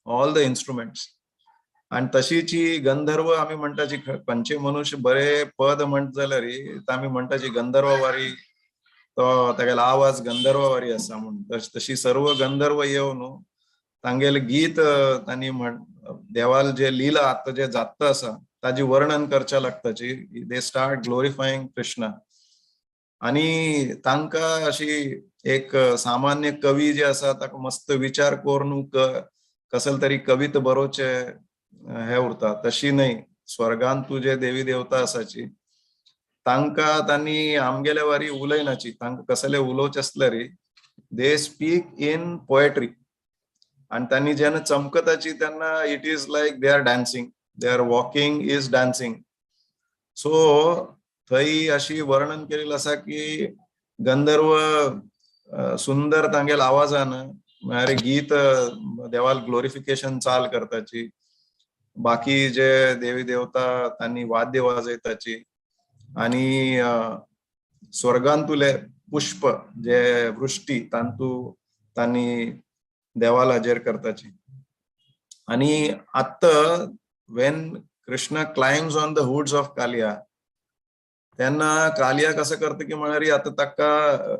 all the instruments. आणि तशीची गंधर्व आम्ही म्हणटाची खंयचे मनुष्य बरे पद म्हणत जाल्यार आम्ही म्हणटाची गंधर्ववारी तो तागेलो आवाज गंधर्ववारी आसा म्हणून तशी सर्व गंधर्व येवन तांगेले गीत तांणी देवाल जे लीला आता जे जात आसा ताजी वर्णन करच्या लागताची. They start ग्लोरिफाईंग Krishna. आणि तांकां अशी एक सामान्य कवी जे आसा ताका मस्त विचार करून कसले तरी कविता बरोवचे हे उरता तशी न्हय. स्वर्गांत तू जे देवी देवता आसाची तांकां तांणी आमगेल्या वारी उलयनाची. तांकां कसले उलोवचे आसल्यार दे स्पीक इन पोएट्री. आणि तांणी जेन्ना चमकताची तेन्ना it is like they are dancing they are walking is dancing. So थंय अशी वर्णन केलेली आसा की गंधर्व सुंदर तांगेल आवाजान म्हळ्यार गीत देवाल ग्लोरिफिकेशन चाल करताची. बाकी जे देवी देवता तांणी वाद्य वाजयताची. आणि स्वर्गांतुले पुष्प जे वृष्टी तांणी देवाल हाजेर करताची. आणि आत्ता when Krishna climbs on the hoods of Kaliya तेन्ना कालिया कसं करता की म्हळ्यार आता ताका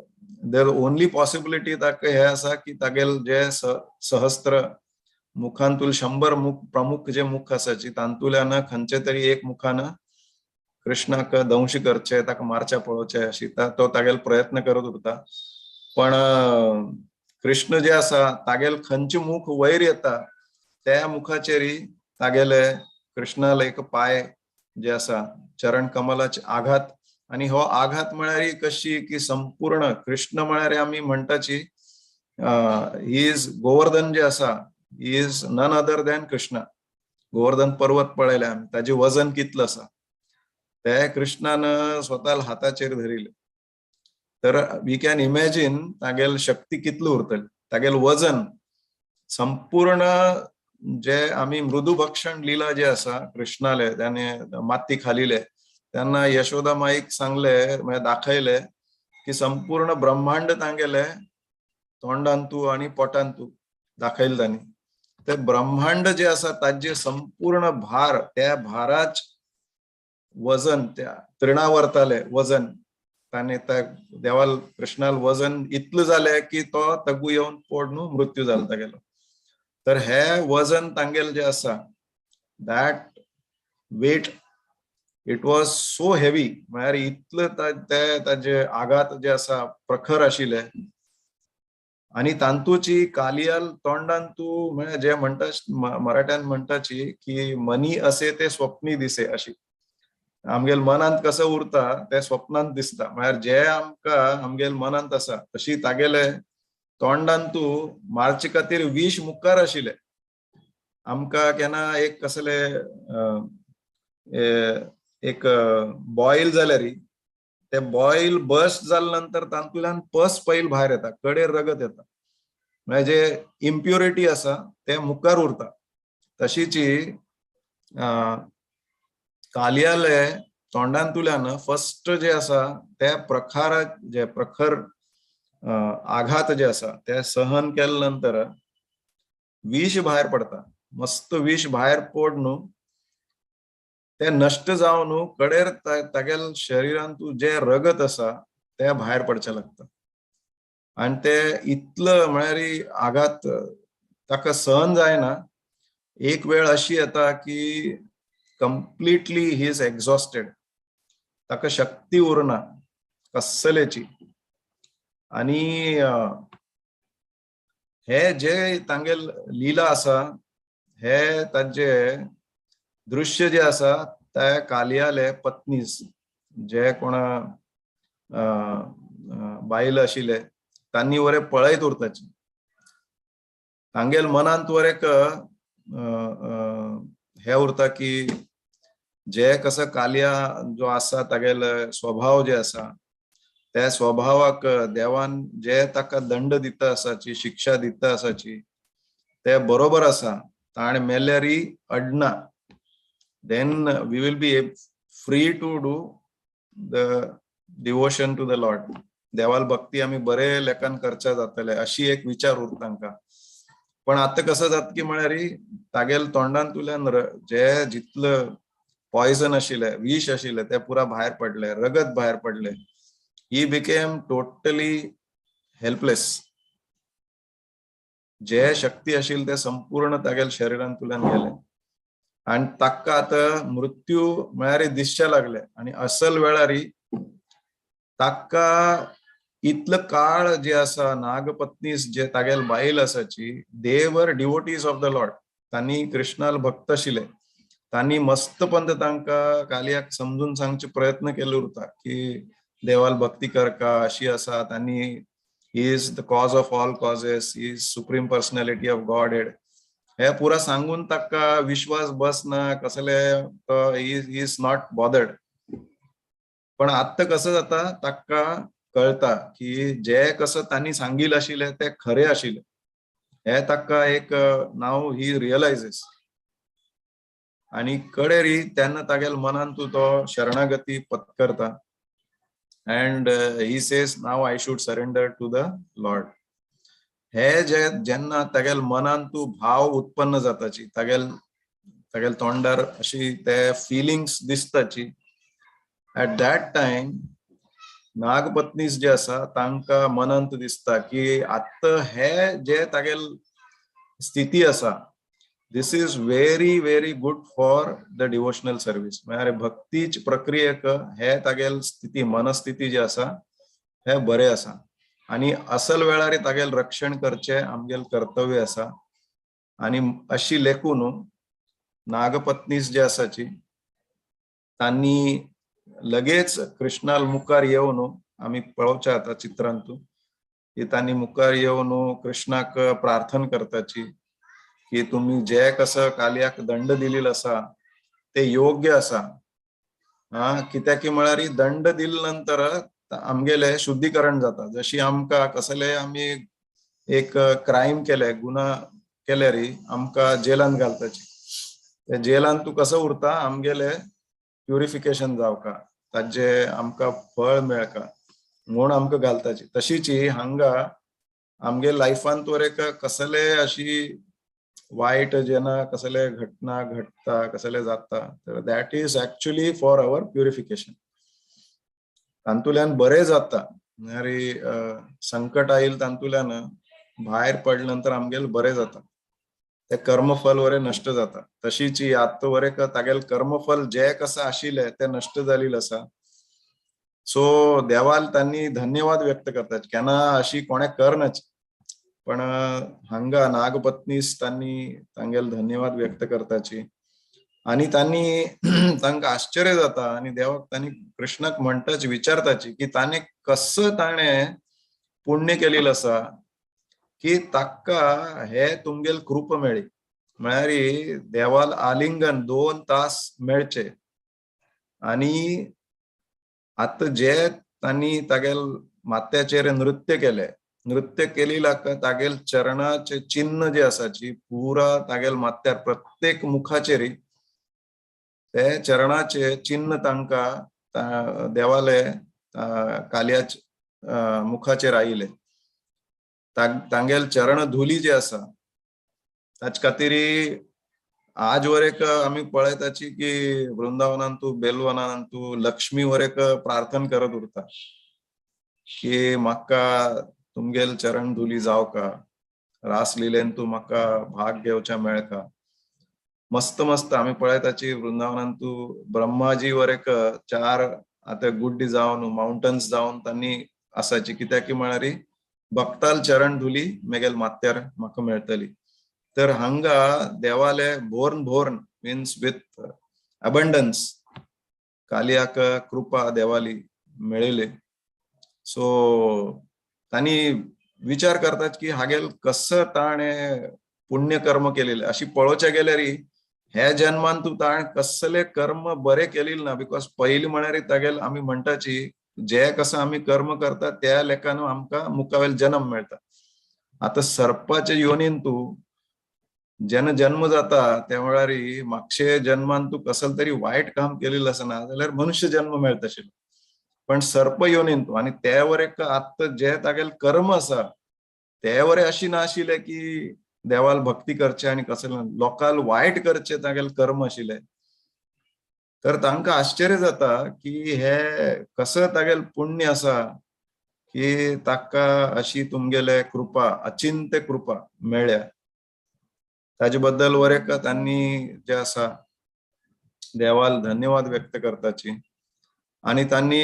देर ओनली पॉसिबिलिटी ताका हे आसा की तागेल जे सहस्त्र मुखांतूल 100 मुख प्रमुख जे मुख आसाची तांतुल्यान खंयचे तरी एक मुखान कृष्णाक दंश करचे ताका मारचे पळोवचे अशी तो तागेले प्रयत्न करत उरता. पण कृष्ण जे आसा तागेले खंयचे मुख वयर येता त्या मुखाचेर तागेले कृष्णाल एक पाय जे आसा चरण कमलाचे आघात. आणि हो आघात म्हळ्यार कशी की संपूर्ण कृष्ण म्हळ्यार आमी म्हणटाची ही इज गोवर्धन जे आसा he is none other than Krishna. Govardhan पर्वत पळयले आमी ताजे वजन कितलो आसा ते कृष्णानं स्वतः हाताचेर धरिले. तर वी कॅन इमॅजिन तागेल शक्ती कितली उरतली, तागेल वजन संपूर्ण जे आम्ही मृदुभक्षण लीला जे आसा कृष्णाले त्याने माती खालिले त्यांना यशोदा माईक सांगले म्हणजे दाखयले की संपूर्ण ब्रह्मांड तांगेले तोंडांतू आणि पोटांतू दाखयले त्यांनी. ते ब्रह्मांड जे आसा ताजे संपूर्ण भार त्या भाराच वजन त्या तृणावर्ताले वजन ताने त्या देवाल कृष्णाल वजन इतलं जालें की तो तगू येऊन पडून मृत्यू जालता गेलो. तर हे वजन तांगेल जे आसा that weight it was so heavy म्हळ्यार इतलं ताजे आघात जे आसा प्रखर आशिल्ले आणि तांतूची कालियाल तोंडांतू म्हणजे जे म्हणटा मराठ्यान म्हणटाची की मनी असे ते स्वप्नी दिसे अशी आमगेल मनांत कसं उरता ते स्वप्नांत दिसता. म्हळ्यार जे आमकां आमगेल मनांत आसा तशी तागेले तोंडांतू मारचे खातीर विष मुखार आशिल्ले. आमकां केन्ना एक कसले एक बॉईल जाल्यार ते बॉईल बस्ट जाल्या नंतर तांतूल्यान पस पयल भायर येता, कडेर रगत येता, म्हणजे जे इम्प्युरिटी आसा ते मुखार उरता. तशीची कालियाले तोंडांतुल्यान फर्स्ट जे आसा ते प्रखर आघात जे आसा ते सहन केल्या नंतर विष भायर पडता. मस्त विष भायर पडून ते नष्ट जावन कडेर तागेल शरिरांतू जे रगत आसा ते भायर पडचे लागता. आणि ते इतलं म्हळ्यार आघात ताका सहन जायना. एक वेळ अशी येता की कंप्लीटली ही इज एक्झॉस्टेड, ताका शक्ती उरना कसलेची. आणि हे जे तांगेल लीला आसा हे ताजे दृश्य जे आसा ते कालियाले पत्नीस जे कोण बायल आशिल्ले तांणी वरे पळयत उरताची. तांगेल मनांत वरेक हे उरता की जे कसं कालिया जो आसा तागेल स्वभाव जे आसा त्या स्वभावाक देवान जे ताका दंड दिता आसाची शिक्षा दिता आसाची ते बरोबर आसा. ताण मेल्यारी अडना. then we will be free to do the devotion to the Lord. देवाल भक्ती आम्ही बरे लेखान करच्या जातले अशी एक विचार उरता तांकां. पण आता कसं जात की म्हळ्यार तागेल तोंडांतुल्यान जे जितलं पॉयझन आशिल्ले विष आशिल्ले ते पुरा भायर पडले, रगत भायर पडले. He became totally helpless. जे शक्ती आशिल्ले ते संपूर्ण तागेल शरिरांतुल्यान गेले आणि ताका आता मृत्यू म्हळ्यार दिसचे लागले. आणि असल वेळार ताका इतलं काळ जे आसा नागपत्नीस जे तागेल बायल आसाची दे वर डिवोटीज ऑफ द लॉर्ड. तांणी कृष्णाल भक्त आशिल्ले. तांणी मस्तपंत तांकां कालियाक समजून सांगचे प्रयत्न केले उरता की देवाल भक्ती करका अशी आसा. तांणी he is the cause of all causes, he is supreme personality of God head हे पुरा सांगून ताका विश्वास बसना कसले ही इज नॉट बॉदर्ड. पण आता कसं जाता ताका कळता की जे कसं तांणी सांगिल्ले आशिल्ले ते खरे आशिल्ले हे ताका एक नाव ही रियलायझेस. आणि कडेरी तेन्ना तागेल मनांतू तो शरणागती पत्करता and he says now I should surrender to the Lord. हे जे जेन्ना तागेल मनांतू भाव उत्पन्न जाताची तागेल तोंडार अशी ते फिलिंग्स दिसताची at that time नागपत्नीस जे आसा तांकां मनांत दिसता की आता हे जे तागेल स्थिती आसा this is very very good for the devotional service. म्हळ्यार भक्तीच प्रक्रियेक हे तागेल स्थिती मनस्थिती जी आसा हे बरे आसा. आणि असल वेळार तागेल रक्षण करचे आमगेल कर्तव्य आसा. आणि अशी लेखून नागपत्नीस जे आसाची तांणी लगेच कृष्णाल मुखार येवन आम्ही पळोवचे आता चित्रांतू की तांणी मुखार येवन कृष्णाक प्रार्थना करताची की तुम्ही जे कसं कालियाक दंड दिलेला असा ते योग्य असा. कित्याक की म्हळ्यार दंड दिले नंतर आमगेले शुद्धीकरण जाता. जशी आमकां कसले आमी एक क्रायम केले, गुन्हा केल्यार आमकां जेलांत घालताची. ते जेलांत तूं कसो उरता आमगेले प्युरिफिकेशन जावका, ताजे आमकां फळ मेळका म्हूण आमकां घालताची. तशीच हांगा आमगे लायफांत वरेक कसले अशी वायट जेन्ना कसले घटना घडता, कसले जाता, तर that is actually for our purification. तांतुल्यान बरें जाता. म्हळ्यार संकट आयिल्ले तांतुल्यान भायर पडले नंतर आमगेले बरें जाता. ते कर्मफल वरें नश्ट जाता. तशीच आत्ता वरेक तागेले कर्मफल जे कसं आशिल्ले ते नश्ट जाल्ले आसा. सो देवाल तांणी धन्यवाद व्यक्त करतात. केन्ना अशी कोणे करनाची, पण हांगा नागपत्नीस तांणी तांगेले धन्यवाद व्यक्त करताची. आणि तांणी तांकां आश्चर्य जाता आणि देवाक तांणी कृष्णाक म्हणटाची, विचारताची की ताणे कसं ताणें पुण्य केलेलं आसा की ताका हे तुमगेल कृप मेळ्ळी. म्हळ्यार देवाल आलिंगन 2 तास मेळचे. आणि आता जे तांणी तागेल माथ्याचेर नृत्य केले, नृत्य केलेला तागेल चरणाचे चिन्ह जे आसाची पुरा तागेल माथ्यार प्रत्येक मुखाचेर ते चरणाचे चिन्ह तांकां देवाले कालियाच्या मुखाचेर आयिल्ले. तांगेल चरण धुली जे आसा ताचे खातीर आज वरेक आमी पळयताची की वृंदावनांतू बेलवनांतू लक्ष्मी वरेक प्रार्थना करत उरता की म्हाका तुमगेल चरण धुली जावका, रासलिलेन तू म्हाका भाग घेवच्या मेळका. मस्त मस्त आमी पळयताची वृंदावनांतू ब्रह्माजी वरेक 4 आता गुड्डी जावन माउंटन्स जावन तांणी आसाची. कित्याक की म्हळ्यार भक्ताल चरण धुली मेगेल माथ्यार म्हाका मेळटली. तर हांगा देवाले भोर्न मीन्स विथ अबंडन्स कालियाक कृपा देवाली मेळिल्ली. सो तांणी विचार करतात की हागेल कसं ताणें पुण्य कर्म केलेले. अशी पळोवचे गेल्यार हे जन्मान तू ताणें कसले कर्म बरे केलेले ना. बिकॉज पयलीं म्हळ्यार तागेल आमी म्हणटाची जे कसं आमी कर्म करता त्या लेखान आमकां मुखावेल जन्म मेळटा. आता सर्पाच्या योनीन तू जेन्ना जन्म जाता त्या वेळार मागचे जन्मान तू कसले तरी वायट काम केलेलं आसना जाल्यार मनुष्य जन्म मेळटाशिल्लो. पण सर्प योनीन तू आणि त्या वरेक आत्ता जे तागेले कर्म आसा ते वरे अशी नाशिल्ले की देवाल भक्ती करचे आणि कसले लोकाल वायट करचे तागेले कर्म आशिल्ले. तर तांकां आश्चर्य जाता की हे कसं तागेले पुण्य आसा की ताका अशी तुमगेले कृपा, अचिंत्य कृपा मेळ्ळ्या. ताजे बद्दल वरेक तांणी जे आसा देवाल धन्यवाद व्यक्त करताची. आणि तांणी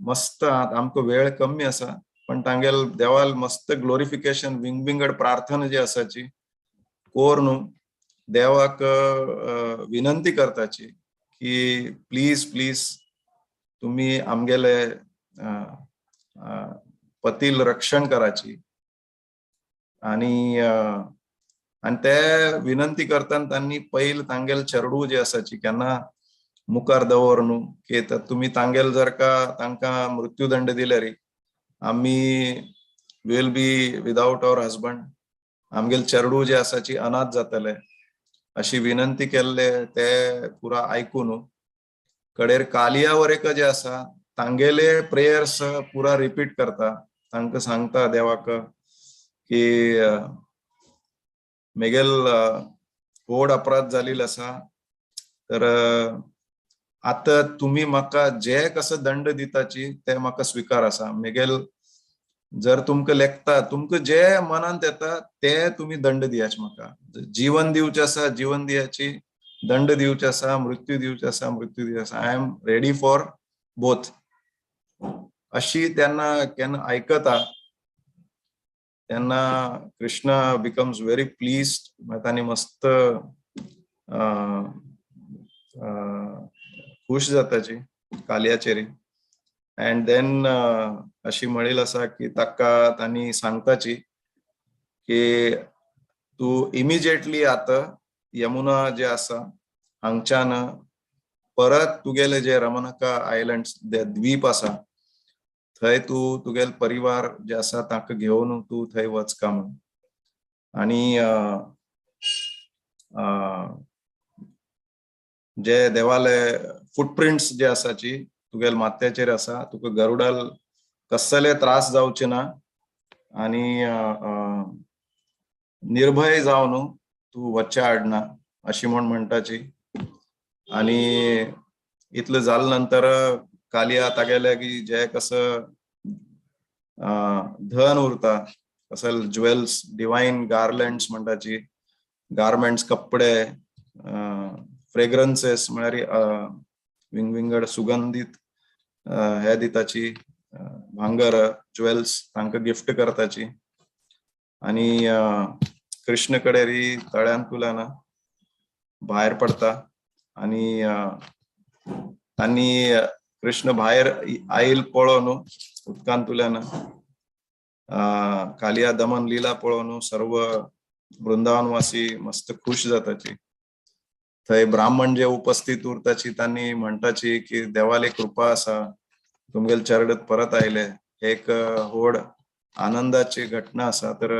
मस्त आमकां वेळ कमी आसा पण तांगेल देवाल मस्त ग्लोरिफिकेशन विंगड प्रार्थना जी आसाची कोर न्हू देवाक विनंती करताची की प्लीज तुम्ही आमगेले पतील रक्षण कराची. आणि ते विनंती करतना तांणी पयले तांगेल चरडू जे आसाची केन्ना मुखार दवर न्हू की तुम्ही तांगेल जर का तांकां मृत्यूदंड दिल्यार आमी will be without our husband, आमगेल चरडू जे आसाची अनाथ जातले अशी विनंती केल्ले ते पुरा आयकून कडेर कालिया वरेक जे आसा तांगेले प्रेयर्स पुरा रिपीट करता. तांकां सांगता देवाक की मेगेल व्हड अपराध जाल्लो आसा तर आता तुम्ही म्हाका जे कसं दंड दिताची ते म्हाका स्वीकार आसा. मेगेल जर तुमकां लेखता तुमकां जे मनांत येता ते तुम्ही दंड दियाचे. म्हाका जीवन दिवचे आसा जीवन दियाची, दंड दिवचे आसा मृत्यू दिवचे आसा मृत्यू दिवचे आसा. I am ready for both. अशी त्यांना केन्ना आयकता तेन्ना कृष्णा बिकम्स व्हेरी प्लीज्ड. तांणी मस्त खुश जाताची कालियाचेर. अँड देन अशी म्हणील आसा की ताका तांणी सांगताची की तू इमिजिएटली आता यमुना जे आसा हांगच्यान परत तुगेले जे रमणका आयलंड्स द्वीप आसा थंय तू तुगेल परिवार जे आसा ताका घेवन तू थंय वचका म्हण. आणि जे देवाले फुटप्रिंट्स जे आसाची तुगेल माथ्याचेर आसा, तुका गरुडाल कसले त्रास जावचे ना आणि निर्भय जावन तू वच्चे आडना अशी म्हणटाची. आणि इतलं जाल नंतर कालिया तागेले की जे कसं धन उरता कसं ज्वेल्स डिवाइन गार्लंड्स म्हणटाची, गारमेंट्स कपडे, फ्रेग्रन्सेस म्हळ्यार विंगविंगड सुगंधीत हे दिताची, भांगर ज्वेल्स तांकां गिफ्ट करताची. आणि कृष्ण कडेरी तळ्यांतुल्यान भायर पडता आणि तांणी कृष्ण भायर आईल पळोवन उदकांतुल्यान कालिया दमन लीला पळोवन सर्व वृंदावनवासी मस्त खुश जाताची. थंय ब्राह्मण जे उपस्थित उरताची तांणी म्हणटाची की देवाली कृपा आसा, तुमगेल चरडत परत आयले. एक व्हड आनंदाची घटना आसा. तर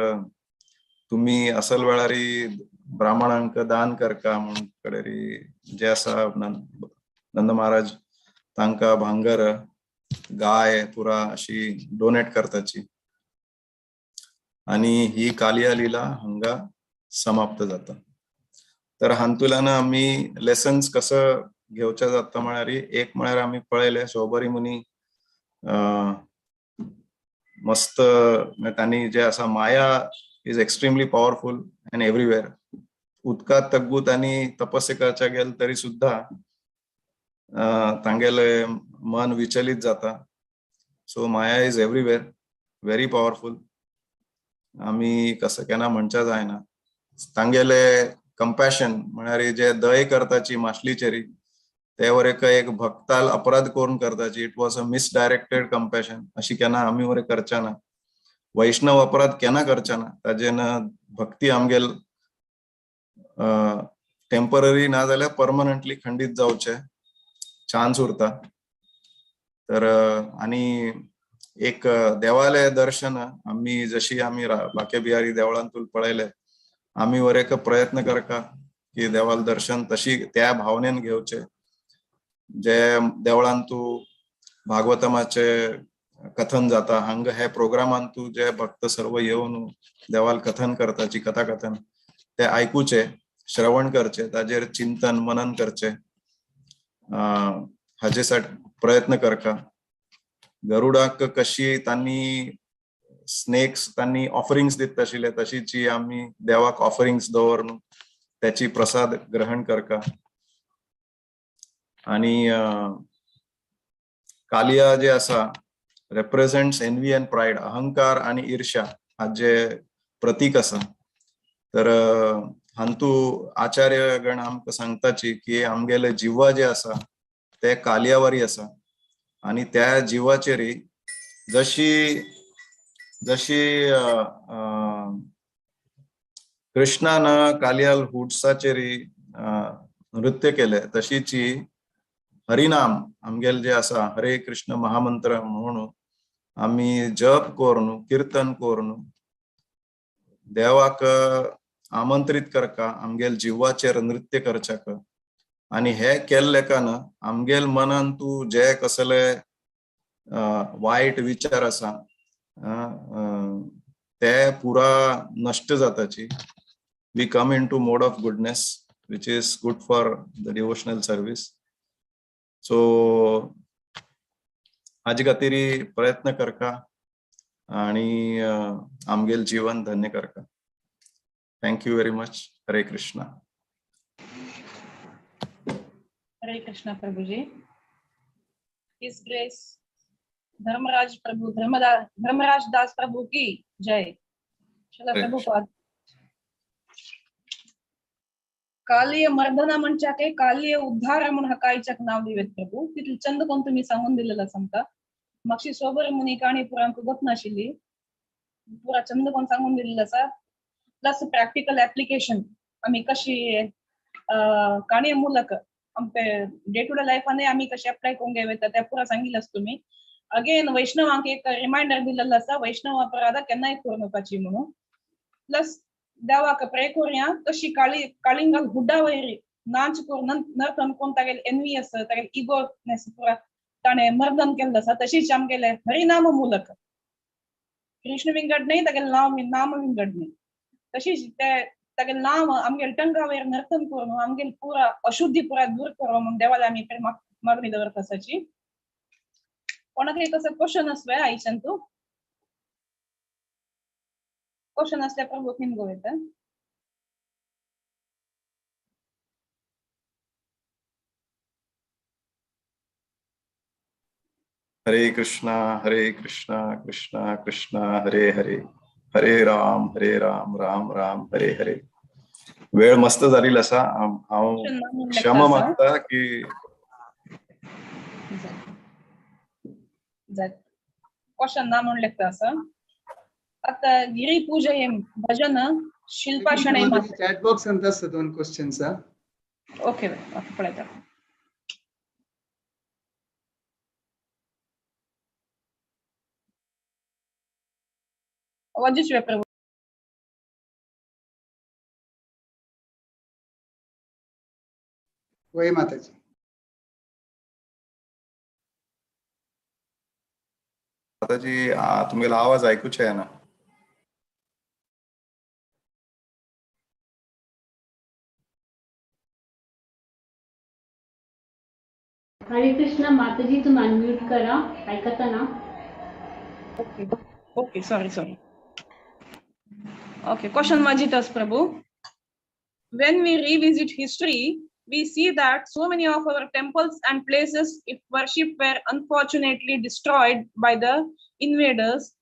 तुम्ही असल वेळारी ब्राह्मणांक दान करका म्हणून कडेरी जे आसा नंद महाराज तांकां भांगर, गाय पुरा अशी डोनेट करताची. आणि ही कालिया लीला हांगा समाप्त जाता. तर हांतुल्यान आमी लेसन्स कसं घेवचे जाता म्हळ्यार एक म्हळ्यार आमी पळयले शोबरी मुनी मस्त तांणी जे आसा maya is extremely powerful and everywhere. उदकात तग्गूत आनी तपस्या करच्या गेल तरी सुद्धा तांगेले मन विचलित जाता. So Maya is everywhere, very powerful. आमी कसं केन्ना म्हणच्या जायना. तांगेले कंपॅशन म्हळ्यार जे दय करताची माशलीचेरी ते वरे एक भक्ताल अपराध करून करताची. It was a misdirected compassion. अशी केन्ना आमी वरे करच्या ना. वैष्णव अपराध केन्ना करच्या ना. ताजेन भक्ती आमगेल टेम्पररी ना जाल्यार परमनंटली खंडीत जावचे चान्स उरता. तर आणि एक देवालय दर्शन आम्ही जशी आम्ही बाके बिहारी देवळांतून पळयले, आम्ही वरेक प्रयत्न करका की देवाल दर्शन तशी त्या भावनेन घेवचे. जे देवळांतू भागवतमाचे कथन जाता हांगा हे प्रोग्रामांतू जे भक्त सर्व येवन देवाल कथन करताची कथा कथन ते आयकुचे, श्रवण करचे, ताजेर चिंतन मनन करचे, हाजेसाठी प्रयत्न करका. गरुडाक कशी तांणी स्नेक्स तांणी ऑफरिंग्स दित आशिल्ले तशीची आमी देवाक ऑफरिंग्स दवरून त्याची प्रसाद ग्रहण करका. आणि कालिया जे आसा रिप्रेझेंट्स एनवी एंड प्राइड, अहंकार आणि ईर्ष्या हाजे प्रतीक आसा. तर हांतू आचार्यगण आमकां सांगताची की आमगेले जिवा जे आसा ते कालियावरी आसा आणि त्या जिवाचेरी जशी जशी कृष्णान कालियाल हुड्साचेरी नृत्य केले तशीची हरिनाम आमगेल जे आसा हरे कृष्ण महामंत्र म्हणून आम्ही जप करून कीर्तन करून देवाक आमंत्रित करका आमगेल जिवाचेर नृत्य करच्याक. आणि हे केल्लेकान आमगेल मनान तू जे कसले वाईट विचार आसा ते पुरा नष्ट जाताची. We come into mode of goodness which is good for the devotional service. So हाजे खातीर प्रयत्न करका आणि आमगेल जीवन धन्य करका. Thank you very much. Hare Krishna. Hare Krishna Prabhuji. His grace Dharmaraj Prabhu Dharmaraj Das Prabhu की जय. श्रील प्रभुपाद. कालिय मर्दना म्हणच्या काही कालिय उद्धार म्हणून हकायच्या नाव दिवेत प्रभू. तिथले चंद कोण तुम्ही सांगून दिलेला सांगता. मागची सोबर मुनी काणी पुरांक गत नाशिल्ली. पुरा चंद कोण सांगून दिलेला आसा. प्लस प्रॅक्टिकल ऍप्लिकेशन आम्ही कशी काणी मूलक आमचे डे टू डे लायफान आमी कशें अप्लाय करूंक येता ते पुरा सांगिल्लें तुमी. अगेन वैष्णवांक एक रिमाइंडर दिलेलो आसा, वैष्णव अपराध केन्नाय करूं नकाची म्हणून. प्लस देवाक प्रे करूया कशी काळिंगाक हुड्डा वयरी नाच करून नर्तन करून तागेले एनवीएस तागेले इगोनेस पुरा ताणें मर्दन केल्लो आसा, तशीच आमगेले हरिनाम मूलक कृष्ण विंगड न्ही तागेले नाम विंगड न्ही, तशीच ते तागेले नाम आमगेले टंगा वयर नर्तन करून आमगेले पुरा अशुद्धी पुरा दूर करो म्हणून देवाला आमी मागणी दवरता आसाची. कोणाक एक असो क्वेश्चन असलो आयच्यान तू क्वेश्चन असल्या प्रभू निमगो वयता. हरे कृष्णा कृष्णा कृष्णा हरे हरे, हरे राम राम राम हरे हरे. वेळ मस्त झालेला असा. हांव क्षमा मागता की क्वेश्चन ना म्हणून लेखता आसा. आता गिरी पूजयम भजन शिल्पा शणै चॅट बॉक्स अंत असतं 2 क्वेश्चन्स. ओके पळयता. वाजिश्वे प्रभू. वय माताजी. माताजी तुमगेलो आवाज ऐकूच येना. हरे कृष्णा माताजी तुम अनम्यूट करा, ऐकता ना. Okay sorry. Okay, question Majitas Prabhu. When we revisit history, we see that so many of our temples and places of worship were unfortunately destroyed by the invaders.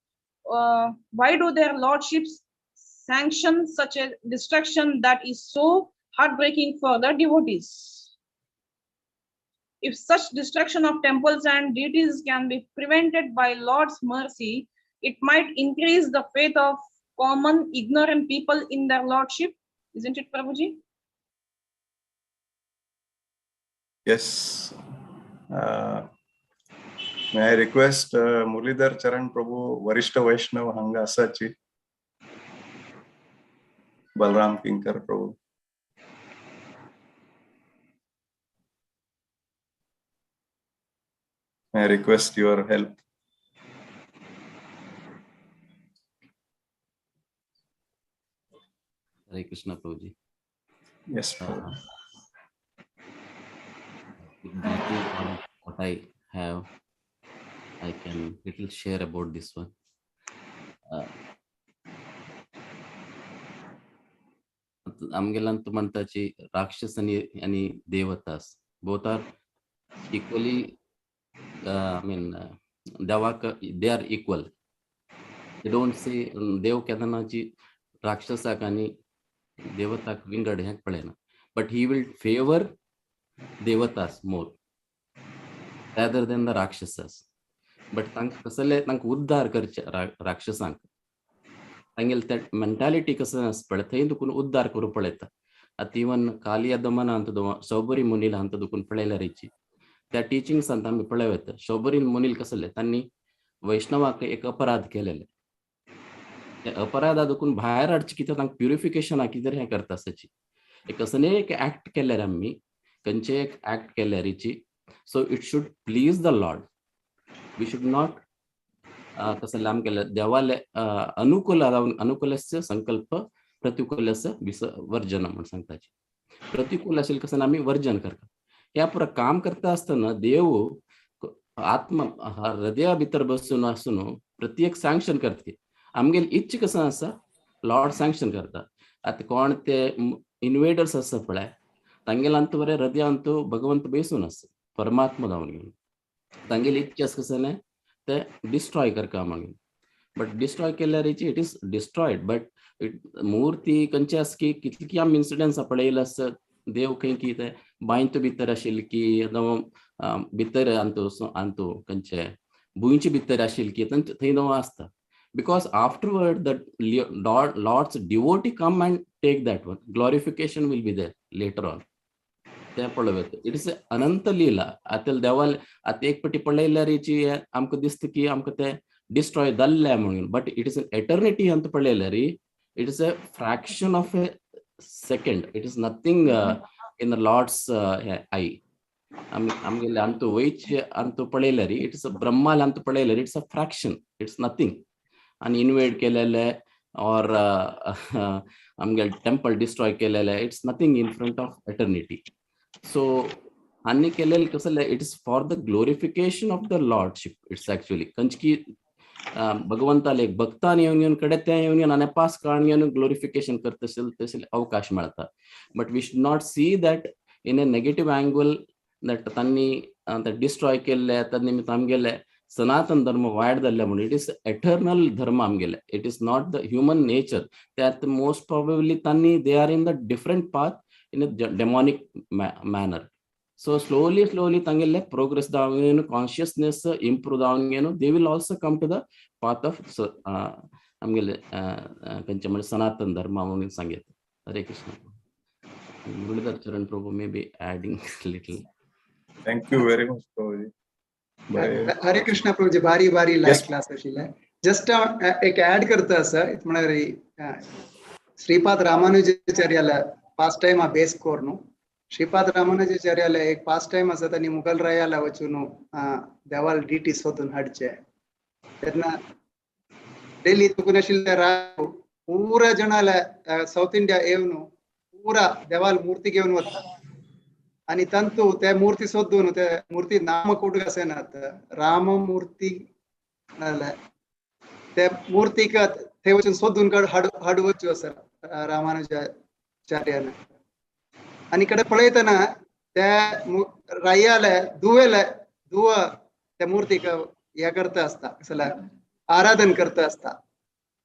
Why do their lordships sanction such a destruction that is so heartbreaking for the devotees? If such destruction of temples and deities can be prevented by Lord's mercy, it might increase the faith of common ignorant people in their lordship, isn't it, Prabhuji? Yes. May I request Murlidhar Charan Prabhu, Varishta Vaishnav hanga asachi. Balram Kinkar Prabhu. May I request your help? Hare Krishna Prabhuji. Yes, Prabhu. What I have, I can little share about this one. आमगेलांत म्हणताची राक्षस आणि देवतास both are equally देवाक they are equal. They don't say देव केदनाची राक्षसाक आणि देवताक विंगड हे पळयना, but he will favor देवतास more rather than the राक्षसास. But तांकां कसले तांकां उद्धार करचे राक्षसांक तांगेले त्या मेंटालिटी कसं पळय थंय दुखून उद्धार करूं पळयता. आतां इवन कालिया दमन ಅಂತ शौबरी मुनील ಅಂತ दुखून पळयल्यार इची त्या टीचिंग्स ಅಂತ आमी पळयता. शौबरी मुनील कसले तांणी वैष्णवाक एक अपराध केलेले, त्या अपराधा दुखून भायर हाडचे कितें तांकां प्युरिफिकेशनाक कितें हें करता आसची एक असं एक ऍक्ट केल्यार आमी खंयचे एक ऍक्ट केल्यार इची so it should please the lord. We should not कसं आमगेले देवाले अनुकूलस्य संकल्प प्रतिकूलस्य वर्जन म्हणून सांगताची. प्रतिकूल असेल कसं आम्ही वर्जन करता. ह्या पुरा काम करता असताना देव आत्मा हृदया भितर बसून आसून प्रत्येक सँक्शन करता. आमगेली इच्छा कसं आसा लॉर्ड सँक्शन करता. आता कोण ते इन्वेडर्स आसा पळय तांगेलांत बरें हृदयांतू भगवंत बसून आसा परमात्मा जावन घेवन तांगेली इच्छा कसं नाही ते डिस्ट्रॉय करता म्हणून. बट डिस्ट्रॉय केल्यार इट इज डिस्ट्रॉयड. बट मूर्ती खंयचे आसा की कितली आमी इन्सिडंट्स पळयले आसत. देव खंय की ते बांयत भितर आशिल्ली की भितर आंतू खंयचे भुंयचे भितर आशिल्ली की थंय नवो आसता. Because afterward the Lord's devotee come and take that one. Glorification will be there later on. ते पळयत इट इज अनंत लीला आतां देवाल आतां एक पटी पळयल्यारीची आमकां दिसता की आमकां ते डिस्ट्रॉय जाल्ले म्हणून but it is an eternity अंत पळयल्यारी it is a fraction of a second it is nothing in the lord's eye आमगेले अंत वयचे अंत पळयल्यारी इट इज अ ब्रह्माल अंत पळयल्यारी it's a fraction it's nothing आणि इन्वेड केलेले और आमगे टेम्पल डिस्ट्रॉय केलेले it's nothing in front of eternity so हांनी केलेले कसले it is for the glorification of the lordship it's actually कंचकी भगवंताले एक भक्तान येवन कडे ते येवन आनी पास काण येवन ग्लोरिफिकेशन करता तसले अवकाश मेळता but we should not see that in a negative angle that तांणी डिस्ट्रॉय केल्ले त्या निमित्त आमगेले सनातन धर्म वायट जाल्ले म्हणून इट इज एटर्नल धर्म आमगेले it is not the human nature त्यात मोस्ट प्रोबेबली तांणी they are in the different path in a demonic manner so slowly tangelle progress davangenu consciousness improve davangenu they will also come to the path of amgele kanchamal sanatan dharma म्हणून सांगितलं हरे कृष्ण मुरलीधर चरण प्रभु may be adding little thank you very much Prabhuji. हरे कृष्ण प्रभूजी बारी बारी लाईव्ह Yes. क्लास आशिल्ले जस्ट एक ऍड करता सर इत म्हळ्यार श्रीपाद रामानुजाचार्याला पास्ट टाइम आ बेस कोर न्हू श्रीपाद रामानुजाचार्याला एक पास्ट टाइम आसा तांणी मुघल रायाला वचून देवाल डिटी सोदून हाडचे तेन्ना डेली तुकून आशिल्ले राय पुरा जणाला साऊथ इंडिया येवन पुरा देवाल मूर्ती घेवन वता आणि तंतू ते मूर्ती सोदून ते मूर्ती नाम कोड आसनात राम मूर्ती ते मूर्तीक ते वचून सोदून हाडवच्यो सर रामानुजाचार्यान आणि इकडे पळयतना त्या रायाले दुवेले दुव त्या मूर्तीक हे करता असता कसला आराधन करता असता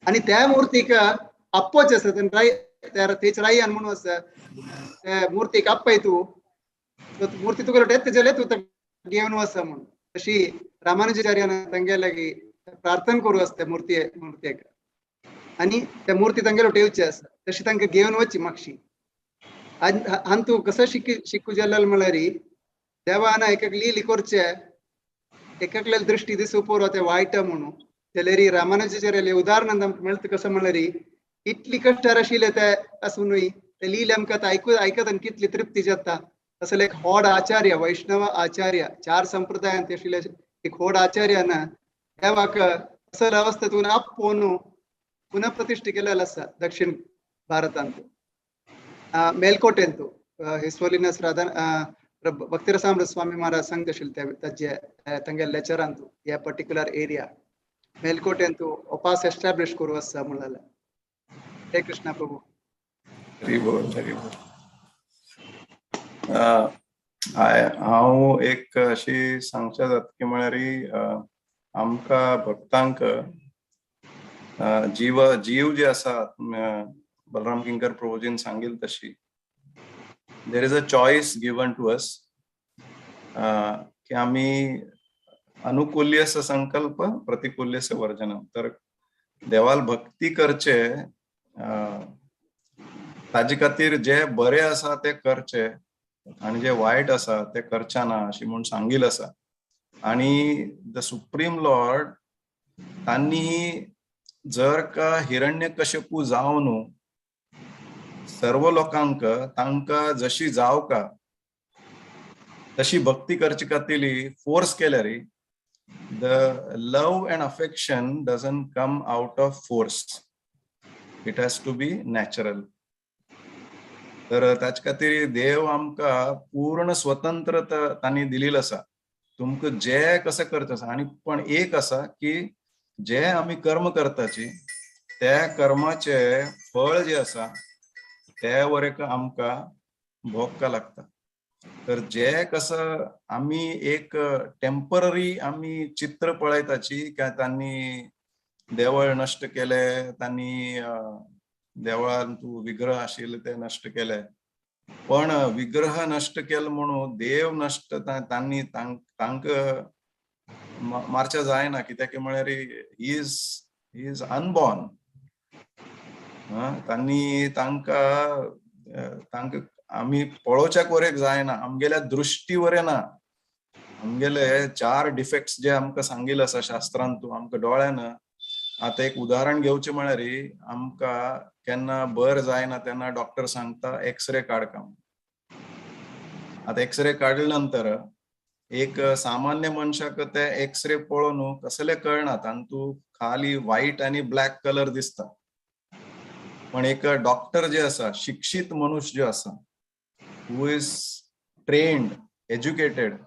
आणि त्या मूर्तीक अप्पोच आसा तेच रायान म्हणून आसा त्या मूर्तीक अप्पय तू मूर्ती तुका डेथ जाले तू घेवन वचा म्हणून तशी रामानुजाचार्यान तांगे लागी प्रार्थना करू असते मूर्तीक आणि त्या मूर्ती तांगेलो ठेवची आसा तशी तांकां घेवन वची मागशी आणि तू कसं शिकू जाल्यार म्हळ्यार देवान एकाक लील करचे एकाकल्या दृष्टी दिसू पोर ते वायट म्हणून जाल्यार रामानुजाचार्याले उदाहरण आमकां मेळटा कसं म्हळ्यार इतली कश्टार आशिल्ले ते आसूनय ते लील आमकां आयकत आनी कितली तृप्ती जाता असले एक होड आचार्य वैष्णव आचार्य 4 संप्रदायांत आशिल्ले एक होड आचार्यान देवाक असल अवस्थेतून आपोवन पुनः प्रतिष्ठा केलेलो आसा दक्षिण भारतांत मेलकोटेंतू हिस्टोलिनस भक्तिरसामृत स्वामी महाराज सांगता आशिल्ले ताचे तांगे लेक्चरांतू ह्या पर्टिक्युलर एरिया मेलकोटेंतू उपास एस्टॅब्लिश करू आसा म्हणलें हरे कृष्ण प्रभू हरी बोल हरी बोल. हांव एक अशी सांगचे जाता की म्हळ्यार आमकां भक्तांक जीव जे आसा बलराम किंकर प्रभूजीन सांगिल्लें तशी there is a choice given to us की आमी अनुकूल्यस्य संकल्प प्रतिकूल्यस्य वर्जनम तर देवाल भक्ती करचे ताजे खातीर जे बरे आसा ते करचे आणि जे वायट आसा ते करचे ना अशी म्हणून सांगिल्लें आसा आणि द सुप्रीम लॉर्ड तांणी जर का हिरण्यकश्यपू जावन सर्व लोकांक तांकां जशी जावका तशी भक्ती करचे खातीर फोर्स केल्यार the love and affection doesn't come out of force it has to be natural. तर ताचे खातीर देव आमकां पूर्ण स्वतंत्रता तांणी दिलेली आसा तुमकां जे कशें करता आसा आनी पण एक आसा की जे आमी कर्म करताची त्या कर्माचे फळ जे आसा ते वरेक आमकां भोगका लागता. तर जे कसं आमी एक टेम्पररी आमी चित्र पळयताची काय तांणी देवळ नष्ट केले तांणी देवळान तू विग्रह आशिल्ले ते नष्ट केले पण विग्रह नष्ट केले म्हणून देव नष्ट तांणी तांकां मारचे जायना कित्याक म्हळ्यार ही इज अनबॉर्न तांणी तांकां आम्ही पळोवच्याक वरेक जायना, आमगेल्या दृष्टीवर ना. आमगेले 4 डिफेक्ट्स जे आमकां सांगिल्ले आसा शास्त्रांतून आमकां दोळ्यान. आता एक उदाहरण घेवचें म्हळ्यार आमकां केन्ना बरं जायना तेन्ना डॉक्टर सांगता एक्सरे काडका. आता एक्सरे काडले नंतर एक सामान्य मनशाक ते एक्सरे पळोवन कसले कळना, तांतू खाली व्हाईट आणि ब्लॅक कलर दिसता. पण एक डॉक्टर जे आसा, शिक्षित मनुष्य जो आसा, हू इज ट्रेन्ड, एज्युकेटेड,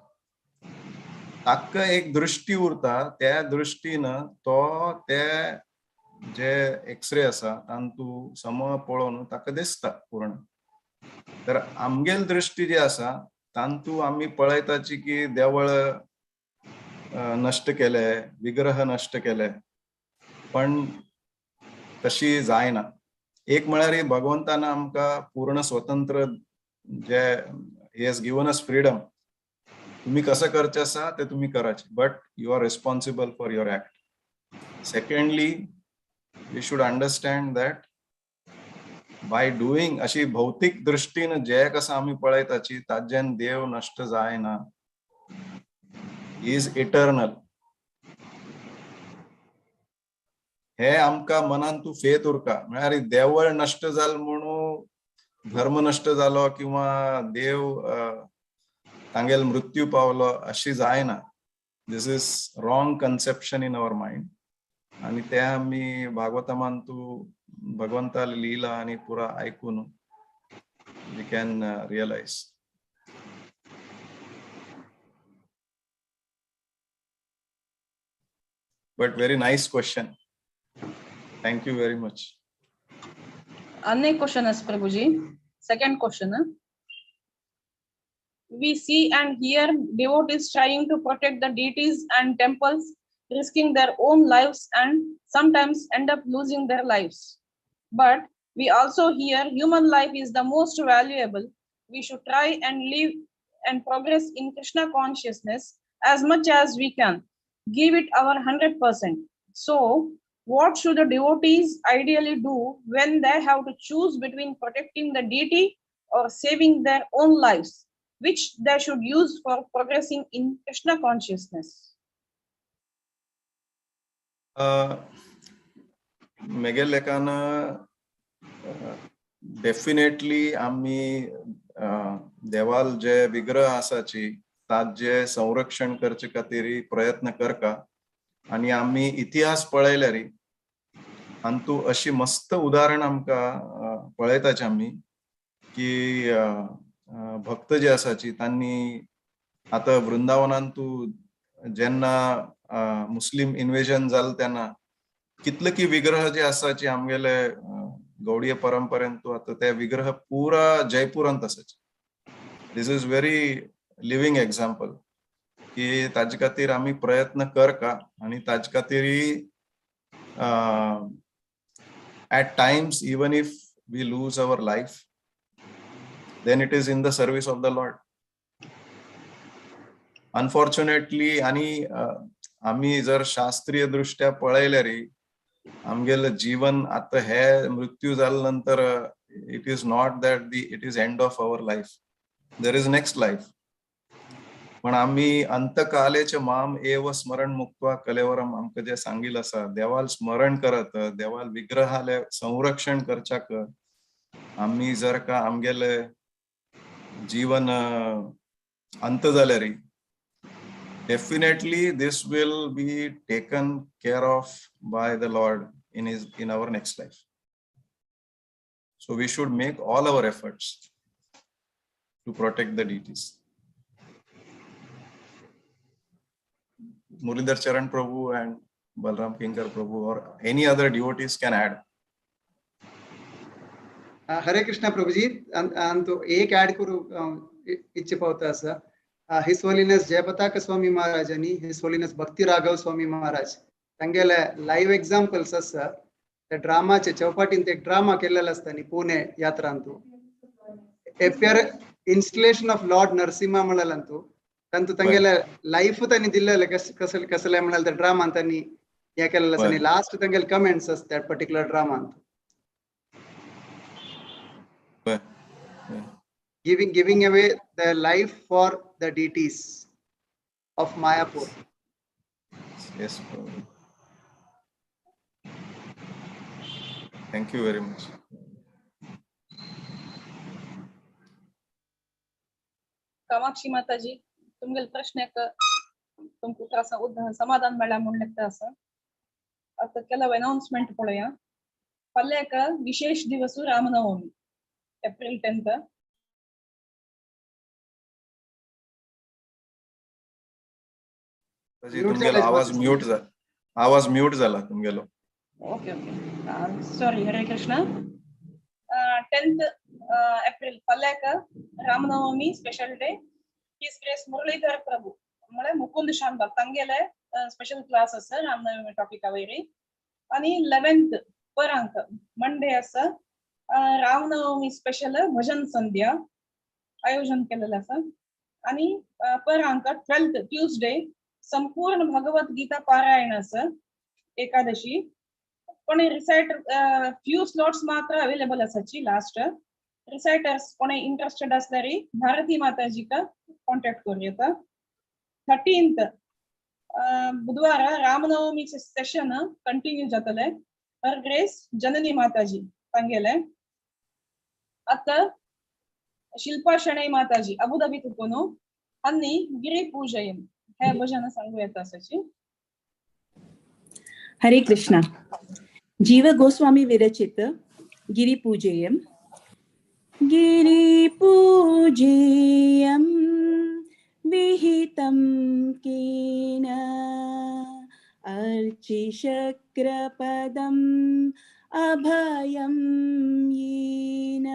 ताका एक दृष्टी उरता. त्या दृष्टीन तो ते जे एक्सरे आसा तांतू समोर पळोवन ताका दिसता पूर्ण. तर आमगेल दृष्टी जी आसा तांतू आम्ही पळयताची की देवळ नष्ट केले, विग्रह नष्ट केले, पण तशी जायना. एक म्हळ्यार भगवंतान आमकां पूर्ण स्वतंत्र जे he has given us freedom. तुम्ही कसं करचे आसा ते तुम्ही कराचे, but you are responsible for your act. Secondly, we should understand that by doing अशी भौतिक दृष्टीन जे कसं आम्ही पळयताची ताजेन देव नष्ट जायना. Is eternal. हे आमकां मनान तू फेथ उरका. म्हळ्यार देवळ नष्ट जाल म्हणून धर्म नष्ट जालो किंवा देव तांगेल मृत्यू पावलो अशी जायना. This is wrong conception in our mind. आणि ते आम्ही भागवतामान तू भगवंता लिहिला आणि पुरा ऐकून we can realise. But very nice question. Thank you very much. अनेक question is Prabhuji. Second question. We see and hear devotees trying to protect the deities and temples, risking their own lives and sometimes end up losing their lives. But we also hear human life is the most valuable. We should try and live and progress in Krishna consciousness as much as we can. Give it our 100%. So, what should the devotees ideally do when they have to choose between protecting the deity or saving their own lives, which they should use for progressing in Krishna consciousness? मेगे लेकान डेफिनेटली आम्ही देवाल जे विग्रह आसाची ताजे संरक्षण करचे खातीर प्रयत्न करका. आणि आम्ही इतिहास पळयल्यार अंतू अशी मस्त उदाहरण आमकां पळयताचे आम्ही की भक्त जे आसाची तांणी आता वृंदावनान तू जेन्ना मुस्लिम इन्वेजन जाल तेन्ना कितले की विग्रह जे आसाचे आमगेले गौडीय परंपरेन तू आता ते विग्रह पुरा जयपुरांत आसाचे. दिस इज व्हेरी लिव्हिंग एग्जाम्पल की ताजे खातीर आम्ही प्रयत्न करका. आणि ताजे खातीर at times even if we lose our life, then it is in the service of the Lord. Unfortunately, आणि आम्ही जर शास्त्रीय दृष्ट्या पळयल्यार आमगेले जीवन आता हे मृत्यू जाल्या नंतर it is not that it is end of our life. There is next life. पण आम्ही अंतकालेचे माम एव स्मरण मुक्त्वा कलेवरम आमकां जे सांगिल्लें आसा, देवाल स्मरण करत, देवाल विग्रहाले संरक्षण करच्याक आम्ही जर का आमगेले जीवन अंत जाल्यार definitely this will be taken care of by the Lord in our next life. So we should make all our efforts to protect the deities. Muridhar Charan Prabhu and Balram Kinkar Prabhu or any other devotees can add. हरे कृष्ण प्रभुजी. अंतु एक ऐड करू इच्छा पावता आसा. His Holiness Jayapataka Swami Maharaj and His Holiness Bhakti Raghav Swami Maharaj. Tangela live examples asa the drama che chaupatin te drama kellala astani Pune yatrantu. Appear installation of Lord Narasimha Malalantu. Tantu tangela life tani dillala kasala manal the drama antani yakella sani last tangel comments as that particular drama. giving away their life for the deities of Mayapur. Yes, Prabhu. Thank you very much. Kamakshi माताजी तुमगेल प्रश्नक तुमको त्रासा उद्ध समाधान मेळ्ळा म्हूण लागता आसा आता ಕೆಲವು ಅನೌನ್ಸ್ಮೆಂಟ್ ಪೊಳೆಯ ಪಲ್ಯಕ ವಿಶೇಷ ದಿವಸ ರಾಮನವಮಿ ಏಪ್ರಿಲ್ 10th तुमगेलो आवाज म्यूट झाला तुमगेलो. Okay sorry Hare Krishna 10th April पल्ल्याक Ramnavami special day his grace Muralidhar Prabhu म्हळे मुकुंद शानबाग तांगेले स्पेशल क्लास आसा रामनवमी टॉपिका वयरी आणि 11th परांक मंडे आसा रामनवमी स्पेशल भजन संध्या आयोजन केलेलं आसा आणि परांक 12th ट्यूसडे संपूर्ण भगवत गीता पारायण आसा एकादशी पण रिसाइट फ्यू स्लॉट्स मात्र अवेलेबल आसाची लास्ट रिसाइटर्स कोणी इंटरेस्टेड असल्यारी भारती माताजी का कांटेक्ट करूं. 13th बुधवार रामनवमी सेशन कंटिन्यू जातले हर ग्रेस जननी माताजी तांगेले आता शिल्पा शणै माताजी अबुधाबी तुकोनो अन्नी गिरी पूजयम हे भजन सांगू येता आसाची. हरे कृष्णा. जीव गोस्वामी विरचित गिरी पूजेयम. गिरी पूजेयम विहितं केन अर्चिशक्रपदम् अभयं येन.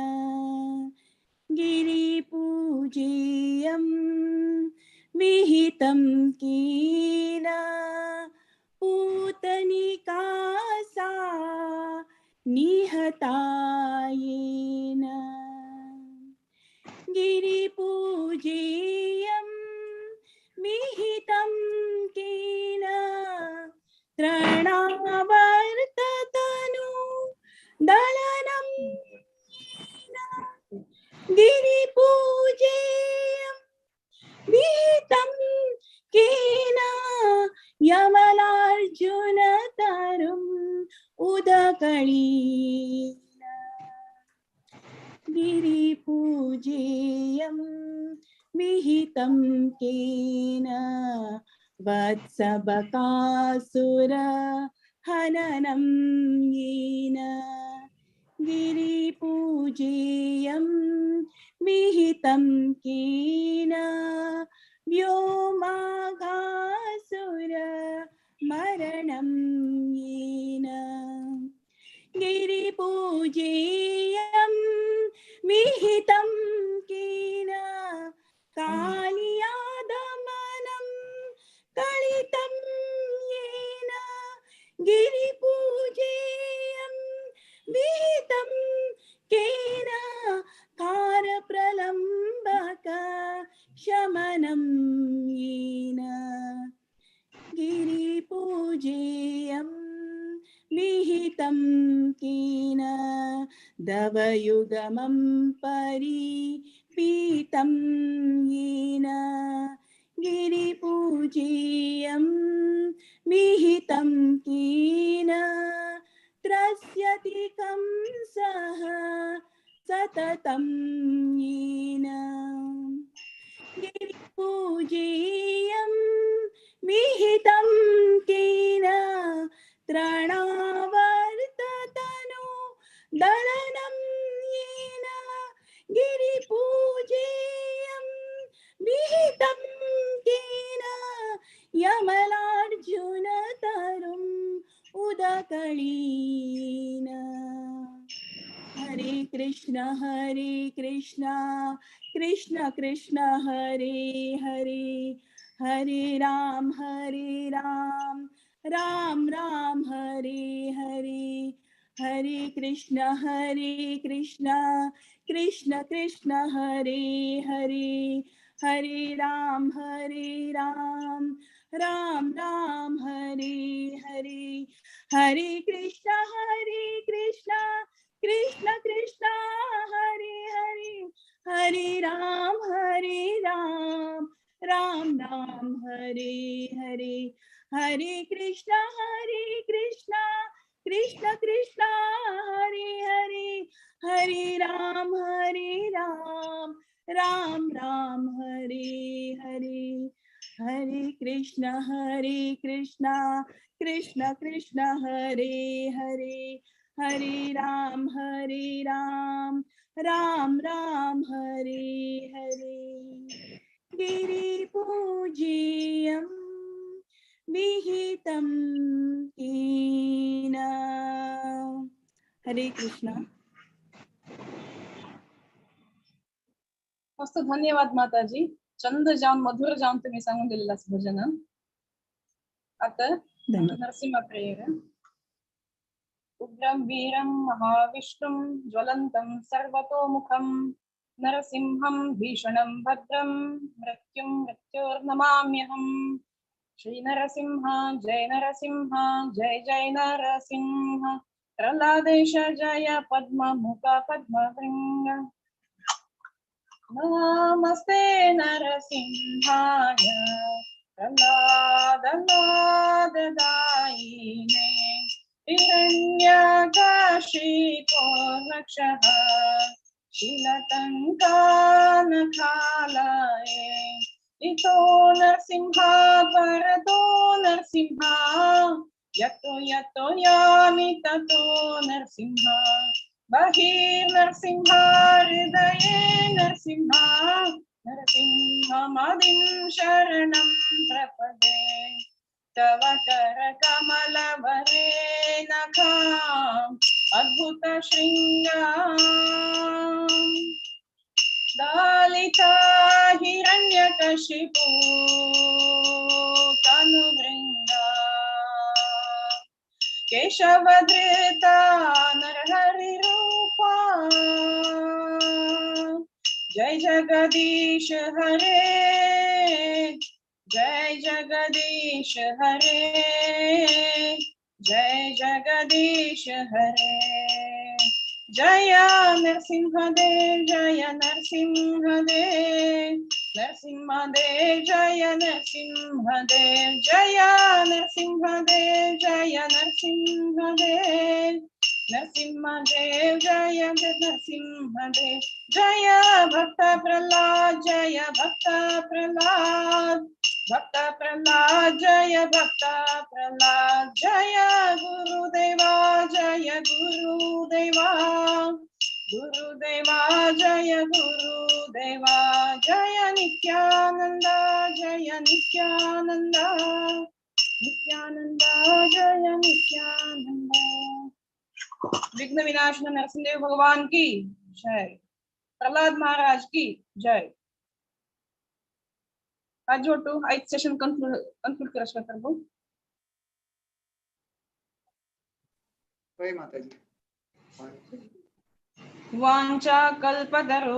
गिरी पूजेयम विहितं केन पूतनिकासा निहतायेन. गिरिपूजेयं विहितं केन तृणावर्ततनु दलनं येन. गिरिपूजेयं विहितं केन यमलार्जुन तरुम् उदकलीन. गिरिपूजेयं विहितं केन वत्सबकासुर हननं येन. गिरिपूजेयं विहितं केन व्योमाघासुर मरणं येन. गिरिपूजेयं विहितं केन कालियादमनं कलितं येन. गिरिपूजेयं विहितं केन कारप्रलम्बक शमनं येन. गिरिपूजेयं विहितं केन दवयुगमं परिपीतं येन. गिरिपूजेयं विहितं केन त्रस्यति कंसः सततं येन. गिरिपूजेयं विहितं केन तृणावर्ततनु दलनं येन. गिरिपूजेयं विहितं केन यमलार्जुन तरुम् उदकलीन. हरे कृष्ण कृष्ण कृष्ण हरे हरे हरे राम राम राम हरे हरे. हरे कृष्ण कृष्ण कृष्ण हरे हरे हरे राम राम राम हरे हरे. हरे कृष्ण कृष्ण कृष्ण हरे हरे हरे राम राम राम हरे हरे, हरे कृष्णा कृष्ण कृष्ण हरे हरे, हरे राम राम राम हरे हरे, हरे कृष्ण कृष्ण कृष्ण हरे हरे, हरे राम राम राम हरे हरे, गिरिपूज्यं विहितं येन। हरे कृष्णा. मस्त, धन्यवाद माताजी. छंद जाऊन मधुर जाऊन तुम्ही सांगून दिलेलं भजन. आता नरसिंह प्रेयर. उग्रं वीरं महाविष्णुं ज्वलन्तं सर्वतोमुखं नरसिंहं भीषणं भद्रं मृत्योर्नमाम्यहम्. श्री नरसिंह जय नरसिंह, जय जय नरसिंह. प्रह्लादेश जय पद्ममुख पद्मभृङ्ग. नमस्ते नरसिंहाय प्रह्लादनाददायिने, हिरण्यकाशिपोर्नक्षः शीलतङ्कानखालये. इतो नरसिंहा वरदो नरसिंहा, यतो यतो यामि ततो नरसिंहा. बहिर्नरसिंहा हृदये नरसिंहा, नरसिंहमदिं शरणं प्रपदे. तव करकमलवरे नखाम् अद्भुतशृङ्गाम्, दालिता हिरण्यकशिपु तनुभृङ्गा. केशवधृता नरहरिरूपा, जय जगदीश हरे, जय जगदीश हरे, जय जगदीश हरे. जय नरसिंहदेव जय नरसिंहदेव, नरसिंहदेव जय नरसिंहदेव, जय नरसिंहदेव जय नरसिंहदेव, नरसिंहदेव जय नरसिंहदेव. जय भक्त प्रह्लाद जय भक्त प्रह्लाद, भक्त प्रह्लाद जय भक्त प्रह्लाद. जय गुरुदेवा जय गुरुदेवा, गुरुदेवा जय गुरुदेवा. जय नित्यानंद जय नित्यानंद, नित्यानंद जय नित्यानंद. विघ्न विनाशक नरसिंहदेव भगवान की जय, प्रह्लाद महाराज की जय. आज जोटू आयत सेशन कंक्लूड करशे प्रभु. जय माताजी. वांचा कल्पतरु